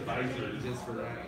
advisory just for that.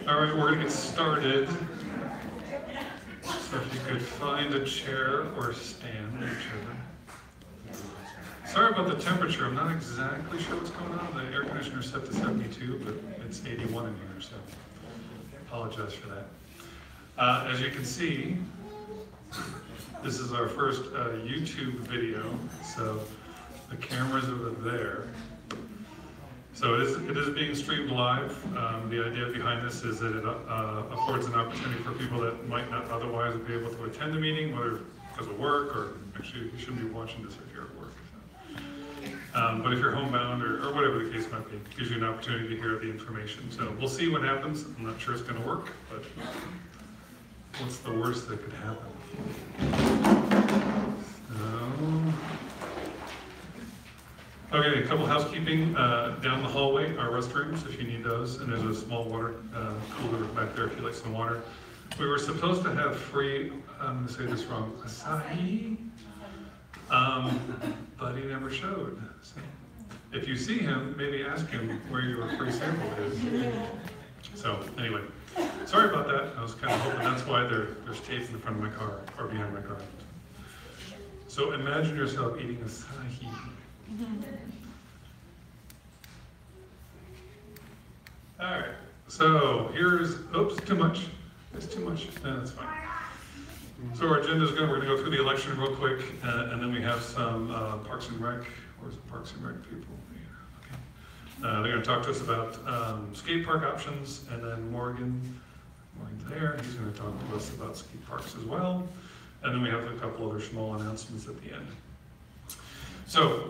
All right, we're gonna get started. So if you could find a chair or stand, whichever. Sorry about the temperature. I'm not exactly sure what's going on. The air conditioner's set to 72, but it's 81 in here, so apologize for that. As you can see, this is our first YouTube video, so the cameras are there. So it is being streamed live. The idea behind this is that it affords an opportunity for people that might not otherwise be able to attend the meeting, whether because of work, or actually you shouldn't be watching this if you're at work. So. But if you're homebound or whatever the case might be, it gives you an opportunity to hear the information. So we'll see what happens. I'm not sure it's going to work, but what's the worst that could happen? Okay, a couple housekeeping. Down the hallway are restrooms if you need those, and there's a small water cooler back there if you like some water. We were supposed to have free, I'm going to say this wrong, acai, but he never showed. So if you see him, maybe ask him where your free sample is. So anyway, sorry about that. I was kind of hoping that's why there's tape in the front of my car, or behind my car. So imagine yourself eating acai. All right, so here's, oops, too much. It's too much, no, that's fine. So our agenda is good. We're gonna go through the election real quick, and then we have some Parks and Rec. Where's the Parks and Rec people? Okay. They're gonna talk to us about skate park options, and then Morgan's there. He's gonna talk to us about skate parks as well. And then we have a couple other small announcements at the end. So,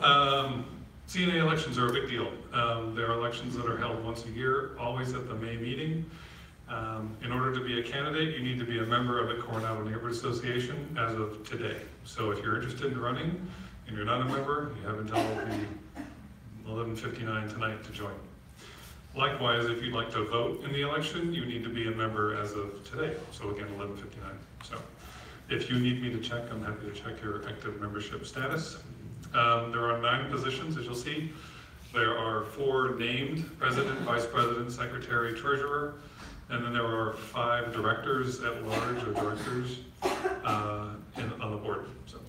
CNA elections are a big deal. There are elections that are held once a year, always at the May meeting. In order to be a candidate, you need to be a member of the Coronado Neighborhood Association as of today. So if you're interested in running and you're not a member, you have until the 11:59 tonight to join. Likewise, if you'd like to vote in the election, you need to be a member as of today. So again, 11:59. So if you need me to check, I'm happy to check your active membership status. There are 9 positions, as you'll see. There are 4 named: president, vice president, secretary, treasurer, and then there are 5 directors at large, or directors on the board. So,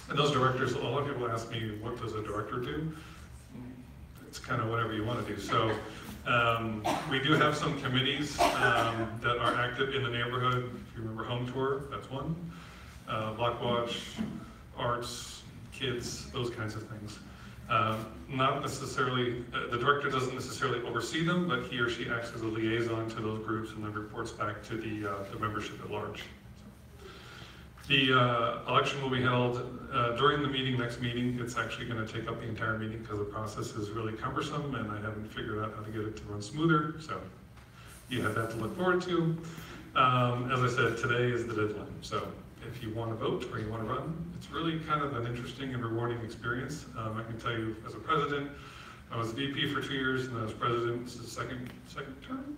and those directors, a lot of people ask me, what does a director do? It's kind of whatever you want to do. So we do have some committees that are active in the neighborhood. If you remember Home Tour, that's one. Block Watch, Arts, Kids, those kinds of things. Not necessarily, the director doesn't necessarily oversee them, but he or she acts as a liaison to those groups and then reports back to the membership at large. So, the election will be held during the next meeting. It's actually going to take up the entire meeting because the process is really cumbersome and I haven't figured out how to get it to run smoother. So you have that to look forward to. As I said, today is the deadline. So if you want to vote or you want to run, it's really kind of an interesting and rewarding experience. I can tell you, as a president, I was VP for 2 years, and I was president. This is second term.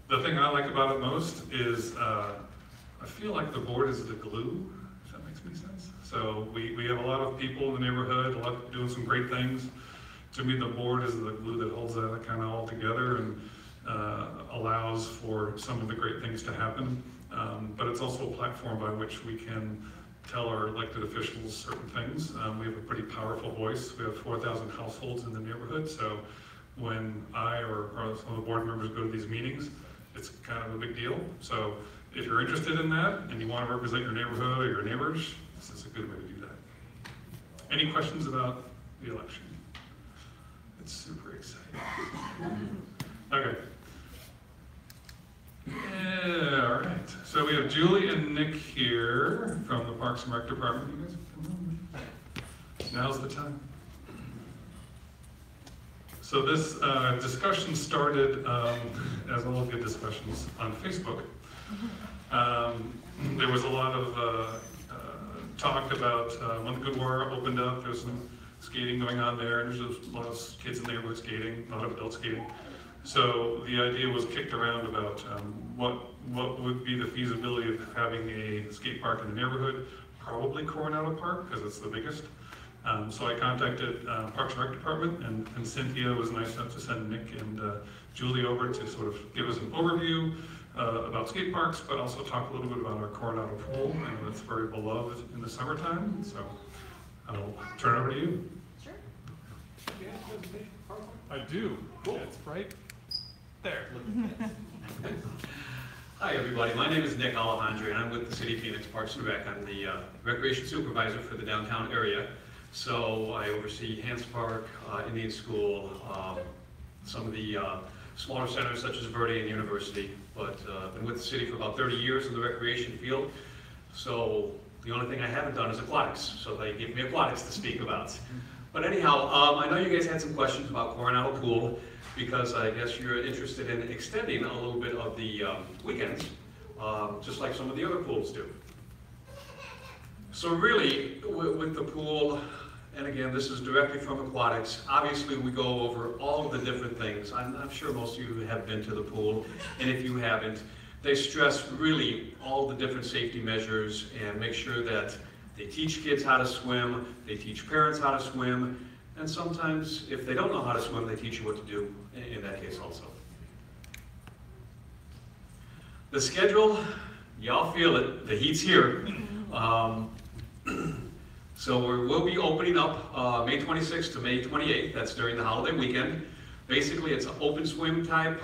The thing I like about it most is I feel like the board is the glue, if that makes any sense. So we have a lot of people in the neighborhood, a lot of doing some great things. To me, the board is the glue that holds that kind of all together and allows for some of the great things to happen. But it's also a platform by which we can tell our elected officials certain things. We have a pretty powerful voice. We have 4,000 households in the neighborhood, so when I or some of the board members go to these meetings, it's kind of a big deal. So if you're interested in that and you want to represent your neighborhood or your neighbors, this is a good way to do that. Any questions about the election? It's super exciting. Okay. Yeah, all right. So we have Julie and Nick here from the Parks and Rec Department. You guys come on. Now's the time. So this discussion started, as all good discussions, on Facebook. There was a lot of talk about when the Goodwar opened up, there was some skating going on there, and there's a lot of kids in the neighborhood skating, a lot of adults skating. So the idea was kicked around about what would be the feasibility of having a skate park in the neighborhood, probably Coronado Park, because it's the biggest. So I contacted Parks and Rec Department, and Cynthia was nice enough to send Nick and Julie over to sort of give us an overview about skate parks, but also talk a little bit about our Coronado pool. I know that's very beloved in the summertime, so I'll turn it over to you. Sure. I do. Cool. It's right there. Hi everybody, my name is Nick Alejandre and I'm with the City of Phoenix Parks and Rec. I'm the recreation supervisor for the downtown area. So I oversee Hans Park, Indian School, some of the smaller centers such as Verde and University, but been with the city for about 30 years in the recreation field. So the only thing I haven't done is aquatics, so they give me aquatics to speak about. But anyhow, I know you guys had some questions about Coronado Pool, because I guess you're interested in extending a little bit of the weekends just like some of the other pools do. So really, with the pool, and again, this is directly from aquatics, obviously we go over all of the different things. I'm sure most of you have been to the pool, and if you haven't, they stress really all the different safety measures and make sure that they teach kids how to swim, they teach parents how to swim, and sometimes if they don't know how to swim, they teach you what to do in that case also. The schedule, y'all feel it, the heat's here. So we'll be opening up May 26th to May 28th, that's during the holiday weekend. Basically it's an open swim type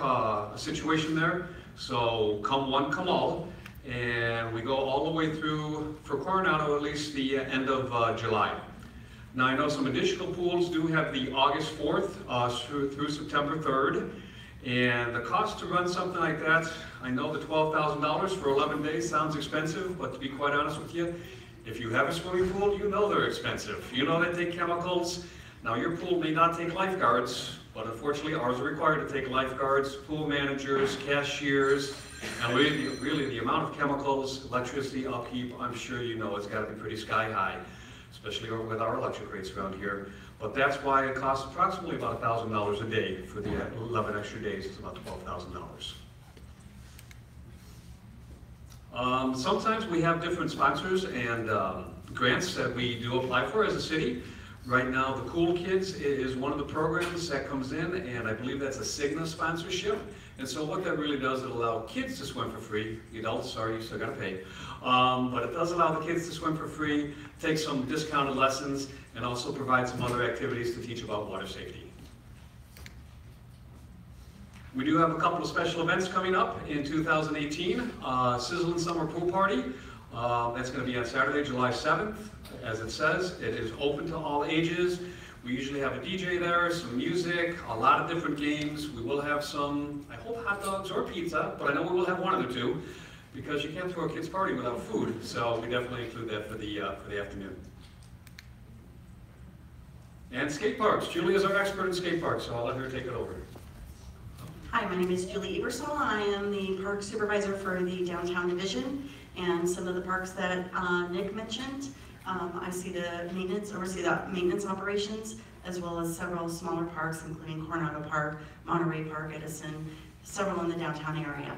situation there, so come one, come all. And we go all the way through, for Coronado at least, the end of July. Now I know some additional pools do have the August 4th through September 3rd. And the cost to run something like that, I know the $12,000 for 11 days sounds expensive, but to be quite honest with you, if you have a swimming pool, you know they're expensive. You know they take chemicals. Now your pool may not take lifeguards, but unfortunately ours are required to take lifeguards, pool managers, cashiers, and really the amount of chemicals, electricity, upkeep, I'm sure you know it's got to be pretty sky high, especially with our electric rates around here. But that's why it costs approximately about $1,000 a day for the 11 extra days. It's about $12,000. Sometimes we have different sponsors and grants that we do apply for as a city. Right now, the Cool Kids is one of the programs that comes in, and I believe that's a Cigna sponsorship. And so what that really does, it allows kids to swim for free. The adults, sorry, you still gotta pay. But it does allow the kids to swim for free, take some discounted lessons, and also provide some other activities to teach about water safety. We do have a couple of special events coming up in 2018. Sizzling Summer Pool Party. That's going to be on Saturday, July 7th. As it says, it is open to all ages. We usually have a DJ there, some music, a lot of different games. We will have some, I hope, hot dogs or pizza, but I know we will have one of the two, because you can't throw a kid's party without food. So we definitely include that for the afternoon. And skate parks. Julie is our expert in skate parks, so I'll let her take it over. Hi, my name is Julie Ebersol. I am the park supervisor for the downtown division and some of the parks that Nick mentioned. I oversee the maintenance operations, as well as several smaller parks, including Coronado Park, Monterey Park, Edison, several in the downtown area.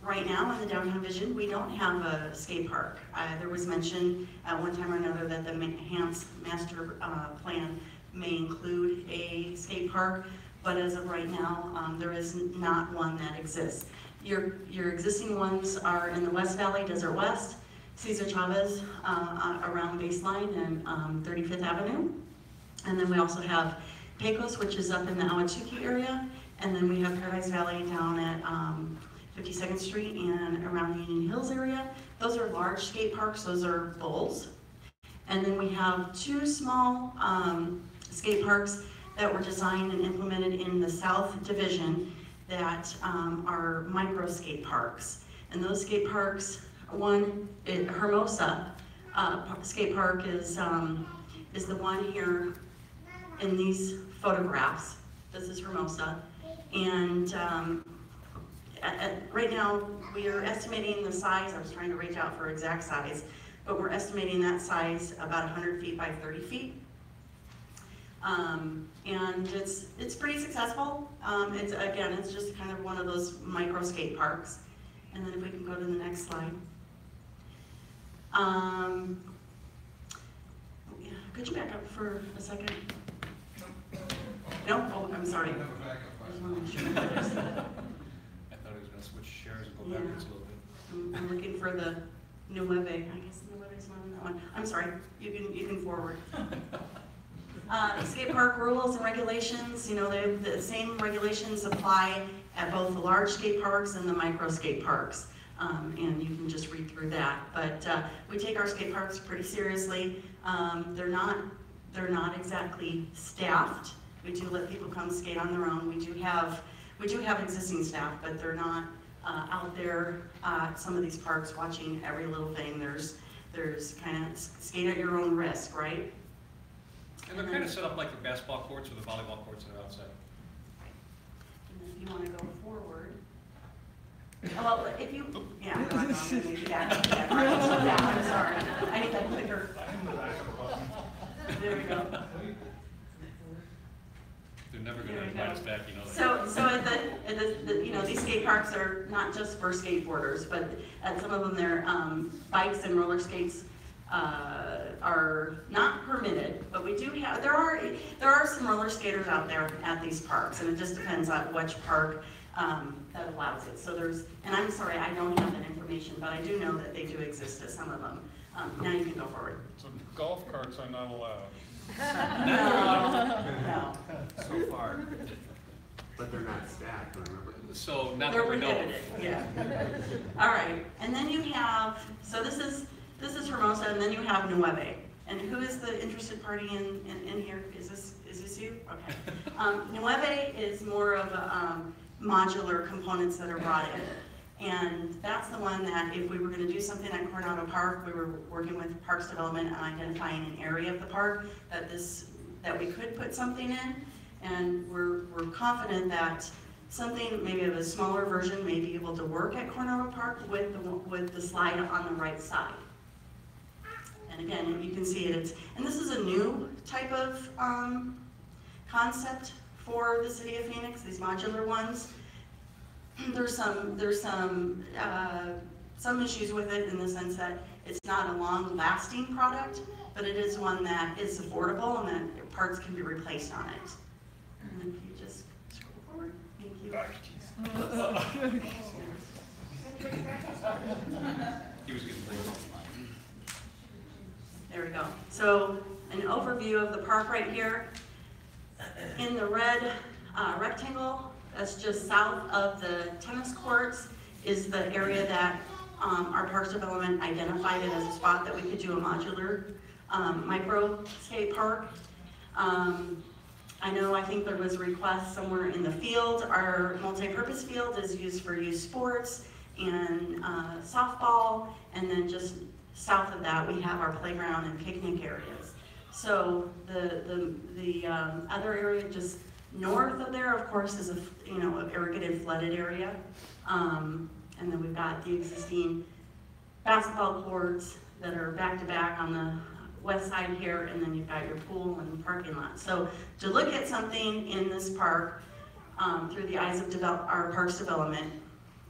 Right now in the downtown division, we don't have a skate park. There was mention at one time or another that the Enhanced Master Plan may include a skate park, but as of right now, there is not one that exists. Your existing ones are in the West Valley, Desert West, Cesar Chavez around Baseline and 35th Avenue. And then we also have Pecos, which is up in the Ahwatukee area. And then we have Paradise Valley down at 52nd Street and around Union Hills area. Those are large skate parks, those are bowls. And then we have two small skate parks that were designed and implemented in the South Division that are micro skate parks. And those skate parks, one, Hermosa skate park is the one here in these photographs. This is Hermosa. And right now, we are estimating the size. I was trying to reach out for exact size, but we're estimating that size about 100 feet by 30 feet. And it's pretty successful. It's just kind of one of those micro skate parks. And then if we can go to the next slide. Could you back up for a second? No? Oh, I'm sorry. I thought he was going to switch chairs and go backwards a little bit. I'm looking for the Nueve. I guess Nueve's not on that one. I'm sorry. You can forward. Skate park rules and regulations. You know, the same regulations apply at both the large skate parks and the micro skate parks. And you can just read through that. But we take our skate parks pretty seriously. They're not exactly staffed. We do let people come skate on their own. We do have existing staff, but they're not out there at some of these parks watching every little thing. There's kind of skate at your own risk, right? And they're kind of set up like the basketball courts or the volleyball courts that are outside. And then if you want to go forward. Well, if you, yeah, I'm gonna make you back. Yeah, I'm sorry. I need that clicker. There we go. They're never gonna invite us back, you know that. So at the you know, these skate parks are not just for skateboarders, but at some of them, they're, bikes and roller skates, are not permitted, but we do have, there are some roller skaters out there at these parks, and it just depends on which park, that allows it. So there's, and I'm sorry, I don't have that information, but I do know that they do exist at some of them. Now you can go forward. So golf carts are not allowed. No. So far. But they're not stacked, remember? So, not They're that we know. prohibited, yeah. All right, and then you have, so this is Hermosa, and then you have Nueve. And who is the interested party in here? Is this you? Okay. Nueve is more of a, modular components that are brought in. And that's the one that if we were gonna do something at Coronado Park, we were working with Parks Development and identifying an area of the park that we could put something in. And we're confident that something, maybe of a smaller version, may be able to work at Coronado Park with the slide on the right side. And again, you can see it, and this is a new type of concept for the city of Phoenix, these modular ones. There's some issues with it in the sense that it's not a long-lasting product, but it is one that is affordable and that parts can be replaced on it. And if you just scroll forward, thank you. He was getting played. There we go. So an overview of the park right here. In the red rectangle, that's just south of the tennis courts, is the area that our Parks Development identified it as a spot that we could do a modular micro skate park. I think there was a request somewhere in the field. Our multi-purpose field is used for youth sports and softball, and then just south of that we have our playground and picnic areas. So the other area just north of there, of course, is an irrigated flooded area. And then we've got the existing basketball courts that are back to back on the west side here, and then you've got your pool and parking lot. So to look at something in this park through the eyes of our Parks Development,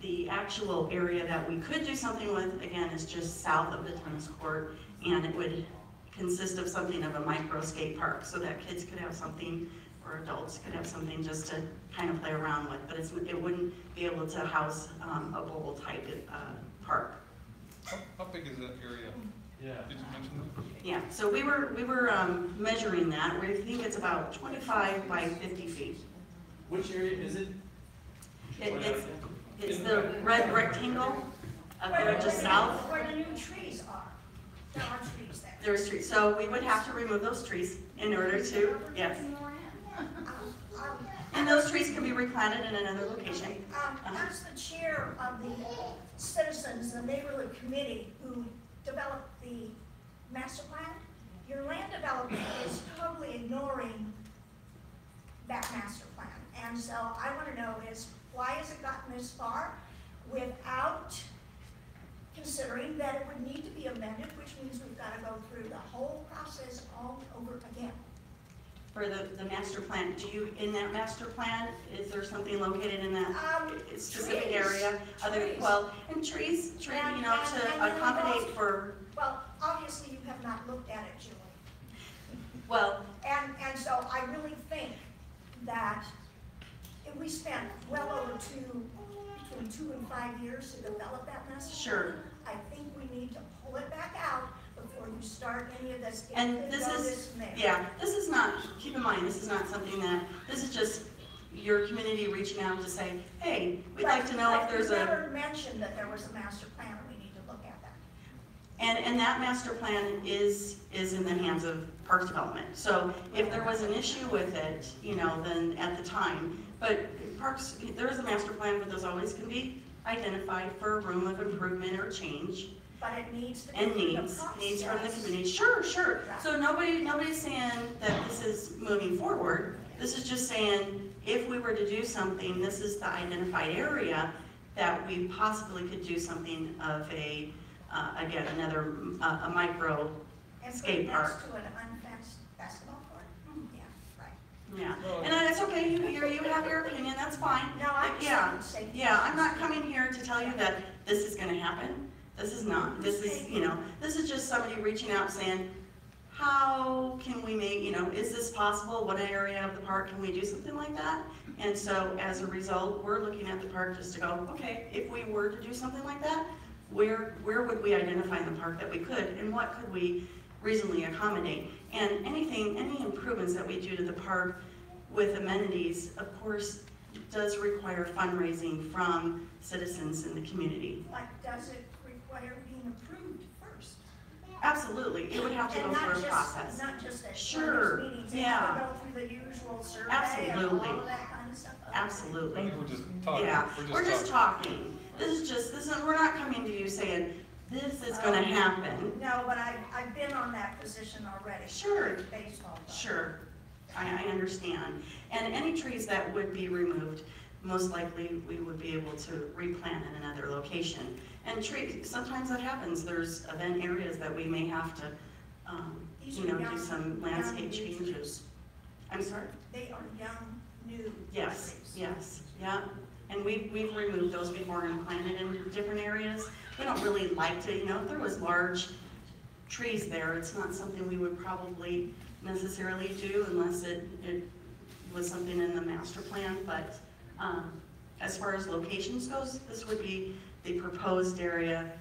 the actual area that we could do something with, again, is just south of the tennis court, and it would consist of something of a micro skate park so that kids could have something, or adults could have something just to kind of play around with, but it wouldn't be able to house a bowl type park. How big is that area? Yeah. Did you mention that? Yeah, so we were measuring that. We think it's about 25 by 50 feet. Which area is it? It's the red rectangle up there just south. Where the new trees are. There are trees there. There's trees, so we would have to remove those trees in order to, yes. And those trees can be replanted in another location. As the chair of the Citizens and Neighborhood Committee who developed the master plan, your land development is totally ignoring that master plan. And so I want to know is, why has it gotten this far without considering that it would need to be amended, which means we've got to go through the whole process all over again? For the master plan, in that master plan, is there something located in that specific trees. area? Well, and trees, to accommodate for. Well, obviously you have not looked at it, Julie. Well. And so I really think that if we spent well over between 2 and 5 years to develop that master plan, Sure. I think we need to pull it back out before you start any of this. And this is not, keep in mind, this is not something this is just your community reaching out to say, hey, we'd like to know if there's you never mentioned that there was a master plan and we need to look at that. And that master plan is in the hands of Parks Development. So if there was an issue with it, then at the time, but Parks, there is a master plan, but those always can be identified for room of improvement or change. But it needs to be And needs from the community. Sure. So nobody's saying that this is moving forward. This is just saying, if we were to do something, this is the identified area, that we possibly could do something of a, again, another, a micro And skate put park. next to an unfenced basketball court? Yeah, right. Yeah, and it's okay, you have your opinion, that's fine. No, I'm Yeah, just saying. yeah, I'm not coming here to tell you that this is gonna happen. This is not, this is, this is just somebody reaching out saying, how can we make, is this possible? What area of the park can we do something like that? And so as a result, we're looking at the park just to go, okay, if we were to do something like that, where would we identify in the park that we could, and what could we reasonably accommodate? And any improvements that we do to the park with amenities, of course, does require fundraising from citizens in the community. Like, does it require being approved first? Absolutely, it would have to go And through a not just, process. not just at Sure, those meetings, it yeah. has to go through the usual survey and Absolutely. all of that kind of stuff. I Absolutely. think we're just talking. Yeah, we're just talking. This is, we're not coming to you saying, this is gonna happen. No, but I've been on that position already. Sure. Baseball. Sure, I understand. And any trees that would be removed, most likely we would be able to replant in another location. And trees, sometimes that happens, there's event areas that we may have to, These are do young- some landscape young new changes. trees. I'm sorry? They are young, new Yes, trees. yes, yeah. And we've removed those before and planted in different areas. We don't really like to, if there was large trees there, it's not something we would probably necessarily do unless it was something in the master plan. But as far as locations goes, this would be the proposed area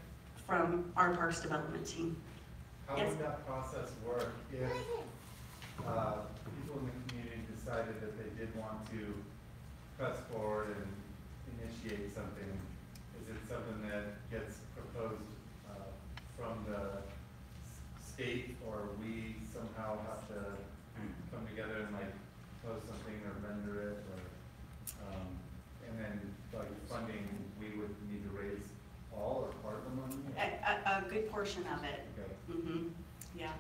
from our Parks Development team. How Yes. would that process work if people in the community decided that they did want to press forward and initiate something? Is it something that gets proposed from the state, or we somehow have to come together and like propose something or render it, or and then like funding, we would need to raise all or part of the money? A good portion of it. Okay. Yeah.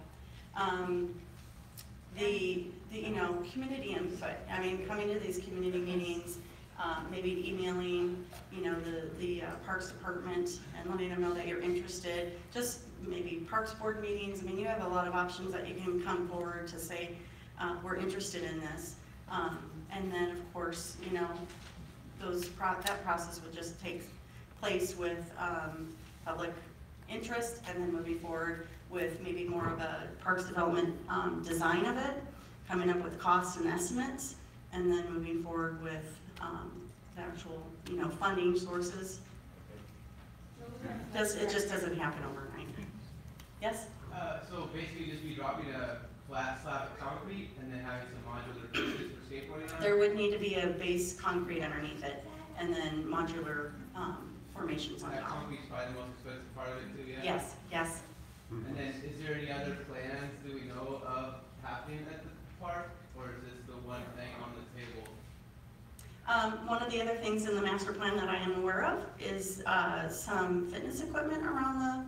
The community input, coming to these community meetings, maybe emailing, the Parks Department and letting them know that you're interested, just maybe Parks Board meetings. You have a lot of options that you can come forward to say, we're interested in this. And then, of course, that process would just take place with public interest, and then moving forward with maybe more of a Parks Development design of it, coming up with costs and estimates, and then moving forward with the actual, funding sources. It just doesn't happen overnight. Yes? So basically just be dropping a flat slab of concrete and then having some modular pieces for skateboarding on it? There would need to be a base concrete underneath it, and then modular formations on That top. concrete's probably the most expensive part of it too, yeah? Yes, yes. And then is there any other plans do we know of happening at the park? Or is this the one thing on the table? One of the other things in the master plan that I am aware of is some fitness equipment around the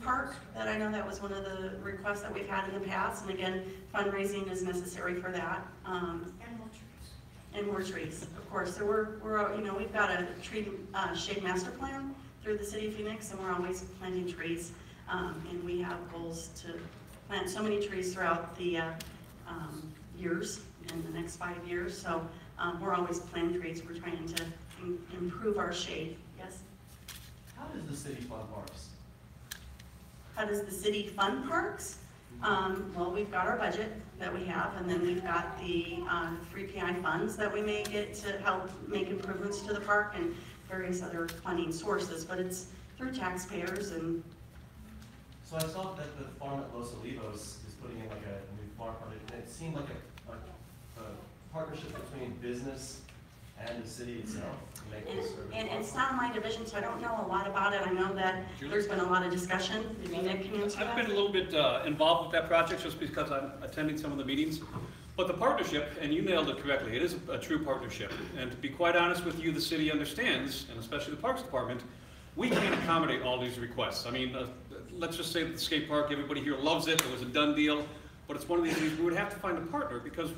park, that I know that was one of the requests that we've had in the past, and again, fundraising is necessary for that. And more trees. And more trees, of course. So we've got a tree shade master plan through the city of Phoenix, and we're always planting trees. And we have goals to plant so many trees throughout the years, in the next 5 years. So we're always planting trees. We're trying to improve our shade. Yes? How does the city fund parks? How does the city fund parks? Well, we've got our budget that we have, and then we've got the 3PI funds that we may get to help make improvements to the park, and various other funding sources, but it's through taxpayers. And So I saw that the farm at Los Olivos is putting in like a new farm project, and it seemed like a partnership between business and the city itself to make this sort of. And it's not my division, so I don't know a lot about it. I know that there's been a lot of discussion. Maybe Nick can answer I've been a that. little bit involved with that project just because I'm attending some of the meetings. But the partnership, and you nailed it correctly, it is a true partnership. And to be quite honest with you, the city understands, and especially the Parks Department, we can't accommodate all these requests. Let's just say that the skate park, everybody here loves it, it was a done deal, but it's one of these things we would have to find a partner because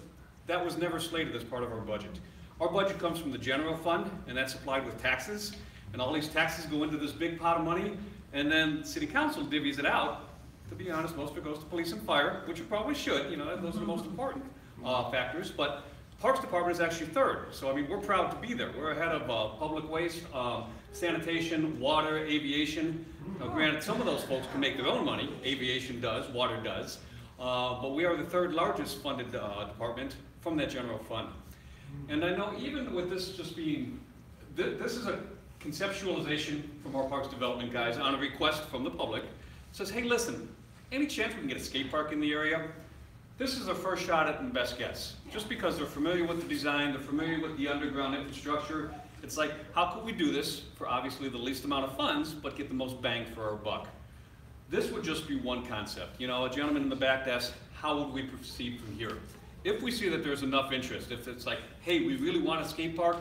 that was never slated as part of our budget. Our budget comes from the general fund, and that's supplied with taxes. And all these taxes go into this big pot of money, and then city council divvies it out. To be honest, most of it goes to police and fire, which it probably should, you know, those are the most important factors. But Parks Department is actually third. So, I mean, we're proud to be there. We're ahead of public waste, sanitation, water, aviation. Now, granted, some of those folks can make their own money. Aviation does, water does. But we are the third largest funded department from that general fund. And I know even with this just being, this is a conceptualization from our Parks Development guys on a request from the public. It says, hey, listen, any chance we can get a skate park in the area? This is our first shot at and best guess. Just because they're familiar with the design, they're familiar with the underground infrastructure, it's like, how could we do this for obviously the least amount of funds, but get the most bang for our buck? This would just be one concept. You know, a gentleman in the back asked, how would we proceed from here? If we see that there's enough interest, if it's like, hey, we really want a skate park,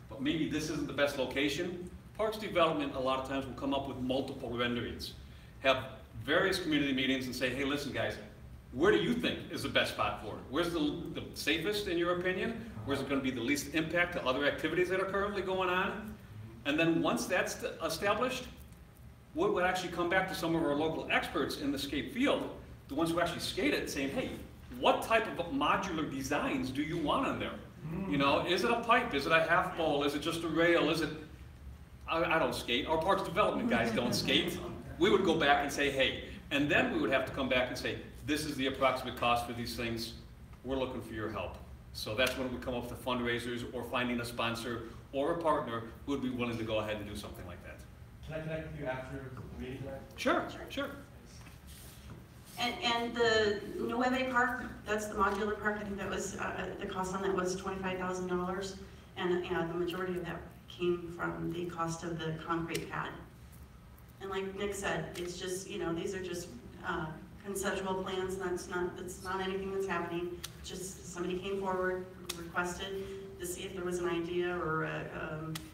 but maybe this isn't the best location, Parks Development a lot of times will come up with multiple renderings. Have various community meetings and say, hey, listen guys, where do you think is the best spot for it? Where's the safest in your opinion? Where's it going to be the least impact to other activities that are currently going on? And then once that's established, we would actually come back to some of our local experts in the skate field, the ones who actually skate it, saying, hey, what type of modular designs do you want in there? You know, is it a pipe? Is it a half bowl? Is it just a rail? Is it, I don't skate. Our Parks Development guys don't skate. We would go back and say, hey, and then we would have to come back and say, this is the approximate cost for these things. We're looking for your help. So that's when we come up with the fundraisers or finding a sponsor or a partner who would be willing to go ahead and do something like that. Can I connect with you after the meeting tonight? Sure, sure. And the Nueve Park, that's the modular park, I think that was, the cost on that was $25,000. And the majority of that came from the cost of the concrete pad. And like Nick said, it's just, you know, these are just conceptual plans, that's not anything that's happening. Just somebody came forward, requested to see if there was an idea or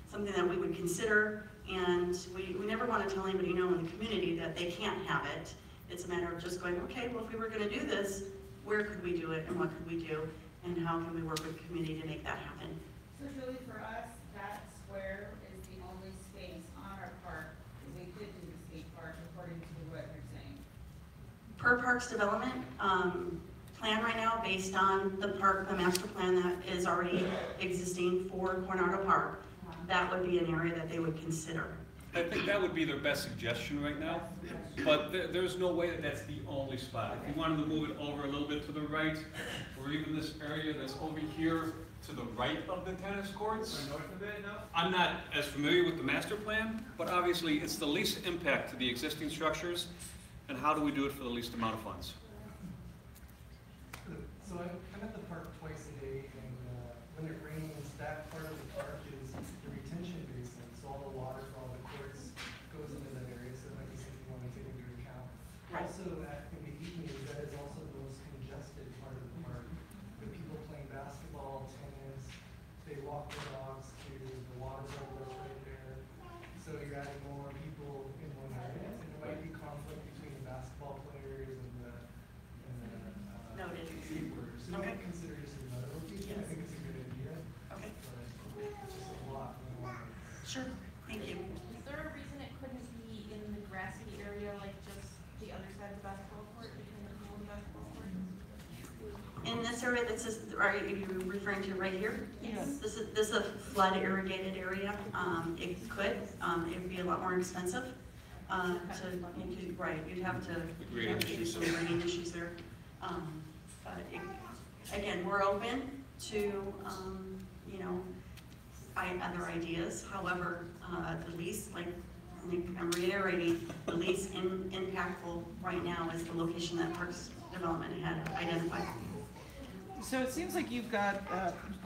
something that we would consider. And we never want to tell anybody no in the community that they can't have it. It's a matter of just going, okay, well, if we were going to do this, where could we do it and what could we do? And how can we work with the community to make that happen? So really for us, that square is the only space on our park that we could do the skate park according to what you're saying. Per Parks Development plan right now, based on the park, the master plan that is already existing for Coronado Park, that would be an area that they would consider. I think that would be their best suggestion right now, but there's no way that that's the only spot. If you wanted to move it over a little bit to the right, or even this area that's over here to the right of the tennis courts. Or north of it, no? I'm not as familiar with the master plan, but obviously it's the least impact to the existing structures, and how do we do it for the least amount of funds? So I'm at the park twice a day, and when it rains, that part of the park is the retention basin, so all the water for all the courts goes into that area, so that might be something you want to take into account. Also, in the evenings, that is also the most congested part of the park. With people playing basketball, tennis, they walk their dogs to the water bubbles right there. So you're adding more people in one area, and there might be conflict between the basketball players and the Noted. skateboarders. So you might consider just another location. I think it's a good idea. Okay. But it's just a lot going on. Sure. Thank you. Is there a reason it couldn't be in the grassy area, like just the other side of the basketball court, between the pool and the basketball court? In this area, are you referring to right here? Yes. This is a flood irrigated area. It could, it would be a lot more expensive. You'd have to do some grading issues there. But again, we're open to, you know, other ideas. However, the least, like I'm reiterating, the least impactful right now is the location that Parks Development had identified. So it seems like you've got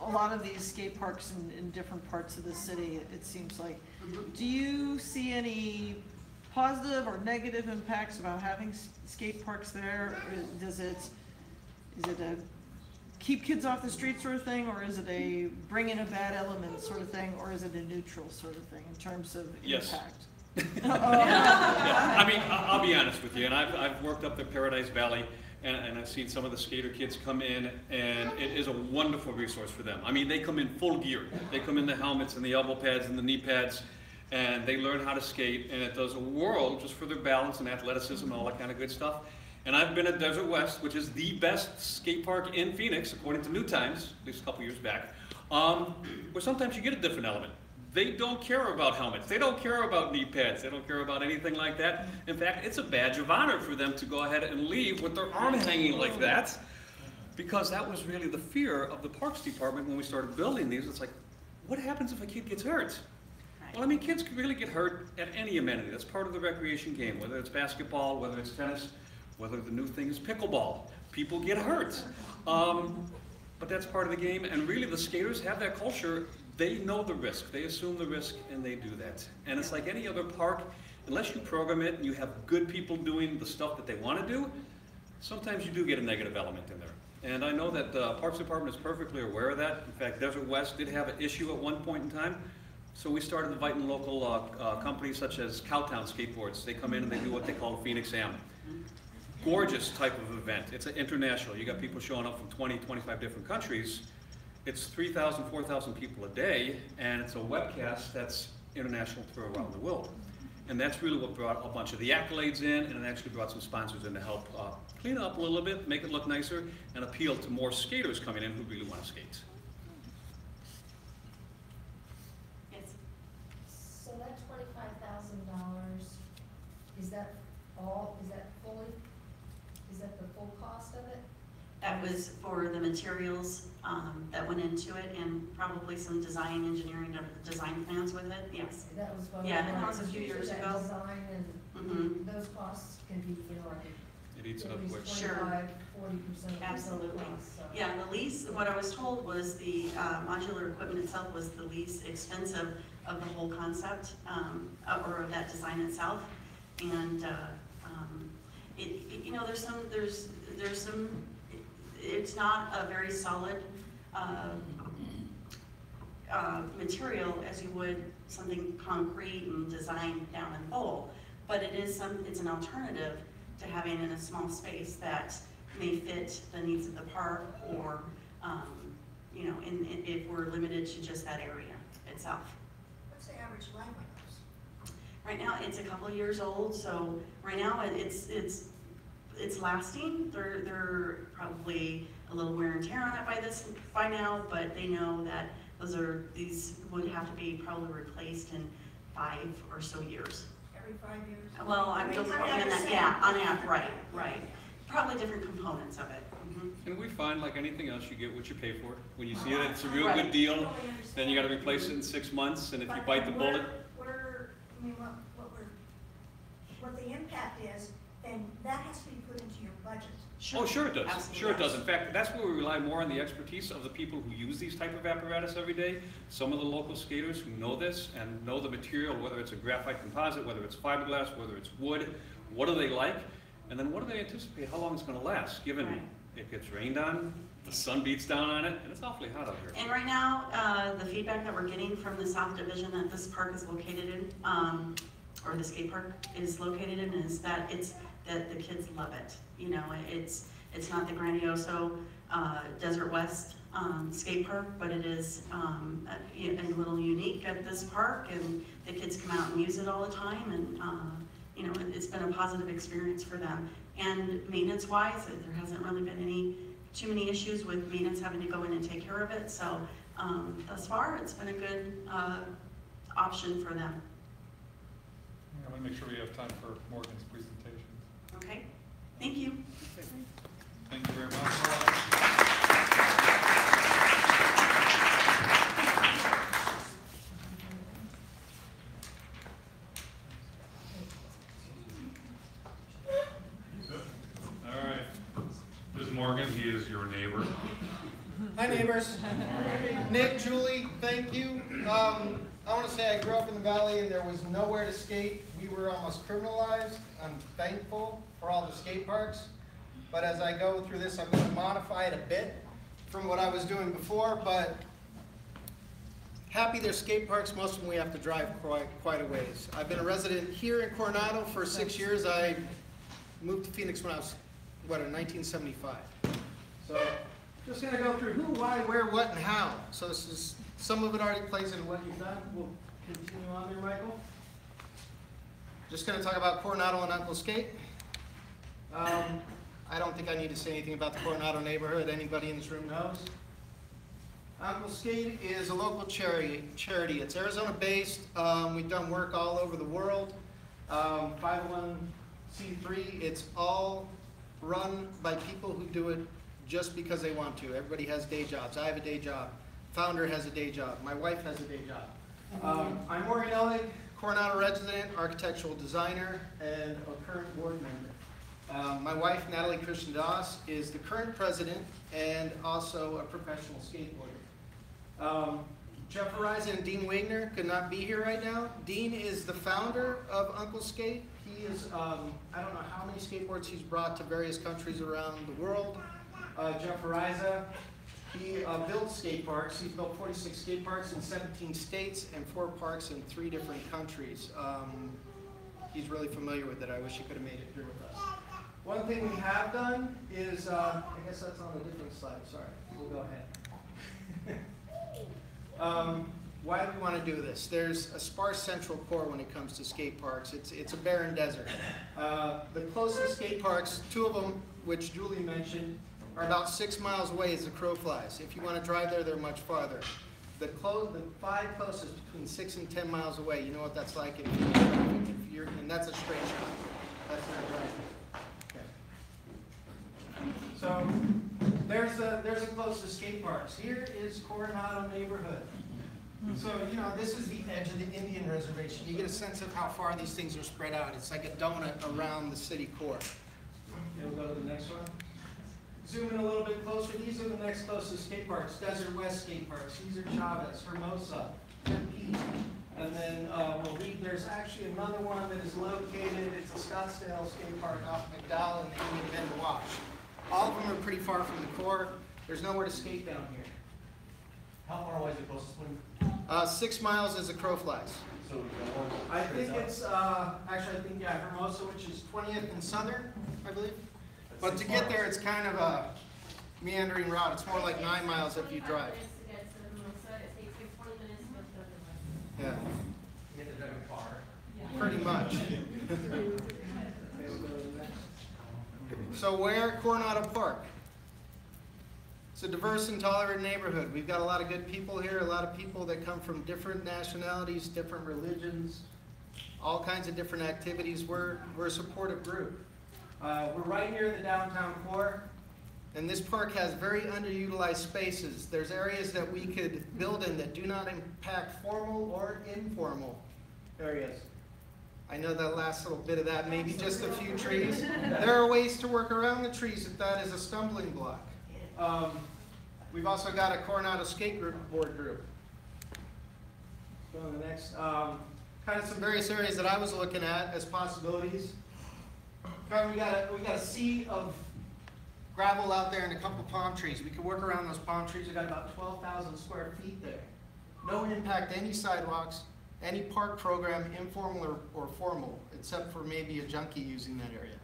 a lot of these skate parks in different parts of the city, it seems like. Do you see any positive or negative impacts about having skate parks there? Is it a keep kids off the street sort of thing, or is it a bring in a bad element sort of thing, or is it a neutral sort of thing in terms of impact? Yeah. I mean, I'll be honest with you, and I've worked up the Paradise Valley, and I've seen some of the skater kids come in, and it is a wonderful resource for them. I mean, they come in full gear. They come in the helmets and the elbow pads and the knee pads, and they learn how to skate, and it does a world just for their balance and athleticism and all that kind of good stuff. And I've been at Desert West, which is the best skate park in Phoenix, according to New Times, at least a couple years back, where sometimes you get a different element. They don't care about helmets. They don't care about knee pads. They don't care about anything like that. In fact, it's a badge of honor for them to go ahead and leave with their arm hanging like that, because that was really the fear of the Parks Department when we started building these. It's like, what happens if a kid gets hurt? Well, I mean, kids can really get hurt at any amenity. That's part of the recreation game, whether it's basketball, whether it's tennis, whether the new thing is pickleball. People get hurt. But that's part of the game, and really the skaters have that culture. They know the risk, they assume the risk, and they do that. And it's like any other park, unless you program it and you have good people doing the stuff that they want to do, sometimes you do get a negative element in there. And I know that the Parks Department is perfectly aware of that. In fact, Desert West did have an issue at one point in time, so we started inviting local companies such as Cowtown Skateboards. They come in and they do what they call a Phoenix Am. Gorgeous type of event. It's an international. You got people showing up from 20, 25 different countries. It's 3,000, 4,000 people a day, and it's a webcast that's international through around the world. And that's really what brought a bunch of the accolades in, and it actually brought some sponsors in to help clean it up a little bit, make it look nicer, and appeal to more skaters coming in who really want to skate. Yes. So that $25,000, is that the full cost of it? That was for the materials that went into it, and probably some design engineering, design plans with it, yes. That was what. Yeah, that was a few years ago. Design and those costs can be, It eats it up quick. 25, 40%. Absolutely. So. Yeah, the least, what I was told was the modular equipment itself was the least expensive of the whole concept, or of that design itself. And you know, there's some, it's not a very solid material as you would something concrete and designed down in full, but it's an alternative to having in a small space that may fit the needs of the park, or you know, if we're limited to just that area itself. What's the average life on those? Right now, it's a couple of years old, so right now it's lasting. They're probably a little wear and tear on it by now, but they know that these would have to be probably replaced in 5 or so years. Every 5 years? Well, I'm just looking at that, yeah, on that, right. Probably different components of it. And we find, like anything else, you get what you pay for. When you see that it's a real good deal, then you got to replace it in 6 months, and if you bite the bullet. What the impact is, then that has to be put into your budget. Oh, sure it does. Absolutely. Sure it does. In fact, that's where we rely more on the expertise of the people who use these type of apparatus every day. Some of the local skaters who know this and know the material, whether it's a graphite composite, whether it's fiberglass, whether it's wood, what do they like? And then what do they anticipate how long it's going to last, given it gets rained on, the sun beats down on it, and it's awfully hot out here. And right now, the feedback that we're getting from the South Division that this park is located in, or the skate park is located in, is that that the kids love it. You know, it's not the grandioso Desert West skate park, but it is a little unique at this park, and the kids come out and use it all the time, and you know, it's been a positive experience for them. And maintenance-wise, there hasn't really been too many issues with maintenance having to go in and take care of it. So thus far, it's been a good option for them. I'm going to make sure we have time for Morgan's presentation. Okay, thank you. Thank you very much. All right. This is Morgan. He is your neighbor. Hi, neighbors. Nick, Julie, thank you. I want to say I grew up in the valley and there was nowhere to skate. We were almost criminalized. I'm thankful for all the skate parks. But as I go through this, I'm going to modify it a bit from what I was doing before. But happy there's skate parks. Most of them we have to drive quite a ways. I've been a resident here in Coronado for 6 years. I moved to Phoenix when I was what, in 1975. So, just gonna go through who, why, where, what, and how. So this is, some of it already plays into what you've done. We'll continue on there, Michael. Just gonna talk about Coronado and Uncle Skate. I don't think I need to say anything about the Coronado neighborhood. Anybody in this room knows. Uncle Skate is a local charity. It's Arizona-based. We've done work all over the world. 501c3. It's all run by people who do it just because they want to. Everybody has day jobs. I have a day job. Founder has a day job. My wife has a day job. I'm Morgan Ellig, Coronado resident, architectural designer, and a current board member. My wife, Natalie Christian Doss, is the current president and also a professional skateboarder. Jeff Horizon and Dean Wagner could not be here right now. Dean is the founder of Uncle Skate. He is, I don't know how many skateboards he's brought to various countries around the world. Jeff Horizon, he built skate parks. He's built 46 skate parks in 17 states and 4 parks in 3 different countries. He's really familiar with it. I wish he could have made it here with us. One thing we have done is, I guess that's on a different slide, sorry, we'll go ahead. Why do we want to do this? There's a sparse central core when it comes to skate parks. It's a barren desert. The closest skate parks, 2 of them, which Julie mentioned, are about 6 miles away as the crow flies. If you want to drive there, they're much farther. The 5 closest between 6 and 10 miles away, you know what that's like if you're and that's a straight shot. That's not driving. Okay. So there's the closest skate parks. Here is Coronado neighborhood. So, you know, this is the edge of the Indian reservation. You get a sense of how far these things are spread out. It's like a donut around the city core. We'll go to the next one. Zoom in a little bit closer. These are the next closest skate parks. Desert West skate parks. Cesar Chavez, Hermosa, Dept. And then there's actually another one that is located. It's a Scottsdale skate park off McDowell and the Indian Bend Wash. All of them are pretty far from the core. There's nowhere to skate down here. How far away is the closest one? 6 miles as the crow flies. So one. I think it's, actually I think, yeah, Hermosa, which is 20th and Southern, I believe. But to get there, it's kind of a meandering route. It's more like 9 miles if you drive. Yeah. You get to drive a car. Pretty much. So where? Coronado Park. It's a diverse and tolerant neighborhood. We've got a lot of good people here, a lot of people that come from different nationalities, different religions, all kinds of different activities. We're a supportive group. We're right near the downtown core, and this park has very underutilized spaces. There's areas that we could build in that do not impact formal or informal areas. I know that last little bit of that, maybe just a few trees. There are ways to work around the trees if that is a stumbling block. We've also got a Coronado skateboard group. Go to the next. Kind of some various areas that I was looking at as possibilities. We got a sea of gravel out there and a couple palm trees. We could work around those palm trees. We've got about 12,000 square feet there. No impact to any sidewalks, any park program, informal or formal, except for maybe a junkie using that area.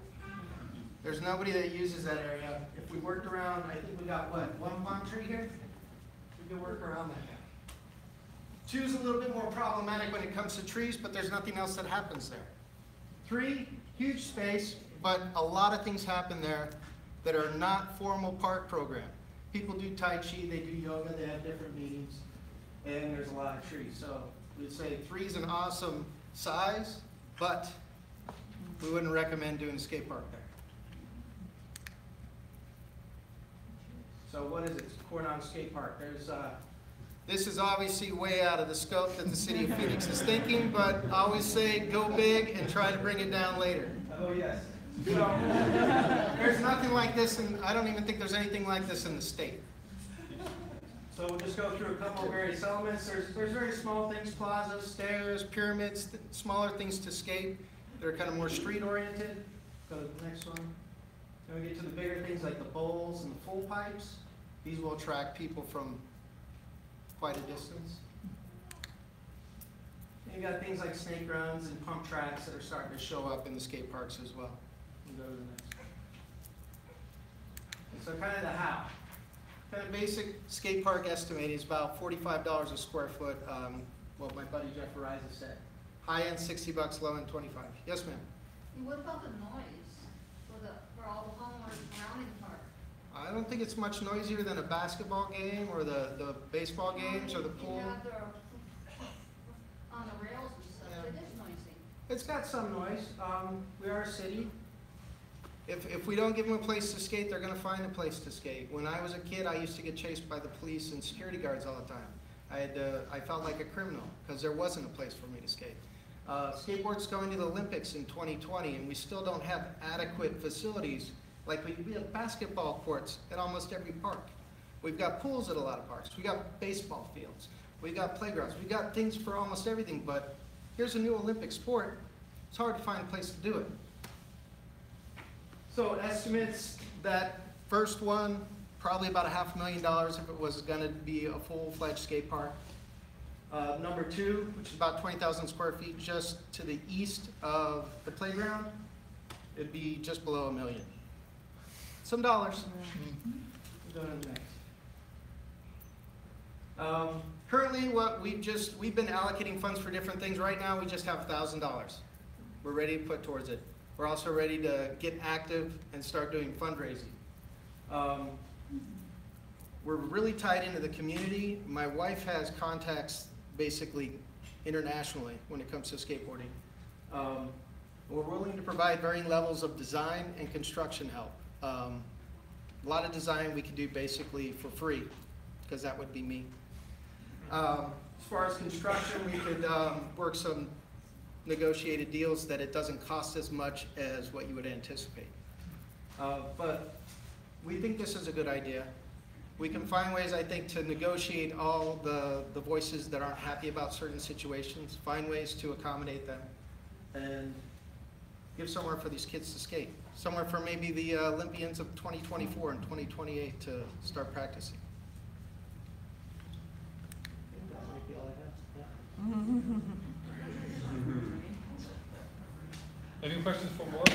There's nobody that uses that area. If we worked around, I think we got what, 1 palm tree here? We could work around that. 2 is a little bit more problematic when it comes to trees, but there's nothing else that happens there. 3, huge space, but a lot of things happen there that are not formal park program. People do Tai Chi, they do yoga, they have different meetings, and there's a lot of trees. So we'd say 3 is an awesome size, but we wouldn't recommend doing a skate park there. So what is it? It's Coronado Skate Park. This is obviously way out of the scope that the city of Phoenix is thinking, but I always say go big and try to bring it down later. Oh, yes. So, there's nothing like this, and I don't even think there's anything like this in the state. So we'll just go through a couple of various elements. There's very small things, plazas, stairs, pyramids, smaller things to skate. They're kind of more street oriented. Go to the next one. Then we get to the bigger things like the bowls and the full pipes. These will attract people from quite a distance. And you got things like snake runs and pump tracks that are starting to show up in the skate parks as well. We'll go to the next. So kind of the how. Kind of basic skate park estimating is about $45 a square foot, what my buddy Jeff Ariza said. High end $60, low end 25. Yes, ma'am. And what about the noise for all the homeowners around the park? I don't think it's much noisier than a basketball game or the baseball games or the pool. On the rails and stuff, Yeah. it is noisy. It's got some noise. We are a city. If we don't give them a place to skate, they're gonna find a place to skate. When I was a kid, I used to get chased by the police and security guards all the time. I felt like a criminal because there wasn't a place for me to skate. Skateboard's going to the Olympics in 2020 and we still don't have adequate facilities. Like we have basketball courts at almost every park. We've got pools at a lot of parks. We got baseball fields. We got playgrounds. We got things for almost everything, but here's a new Olympic sport. It's hard to find a place to do it. So estimates, that first one, probably about $500,000 if it was gonna be a full-fledged skate park. Number two, which is about 20,000 square feet just to the east of the playground, it'd be just below $1 million. Some dollars. We'll go to the next. Currently, we've been allocating funds for different things. Right now, we just have $1,000. We're ready to put towards it. We're also ready to get active and start doing fundraising. We're really tied into the community. My wife has contacts basically internationally when it comes to skateboarding. We're willing to provide varying levels of design and construction help. A lot of design we can do basically for free, because that would be me. As far as construction, we could work some negotiated deals that it doesn't cost as much as what you would anticipate. But we think this is a good idea. We can find ways, I think, to negotiate all the voices that aren't happy about certain situations, find ways to accommodate them, and give somewhere for these kids to skate. Somewhere for maybe the Olympians of 2024 and 2028 to start practicing. That might be all I have. Any questions for Mark? Do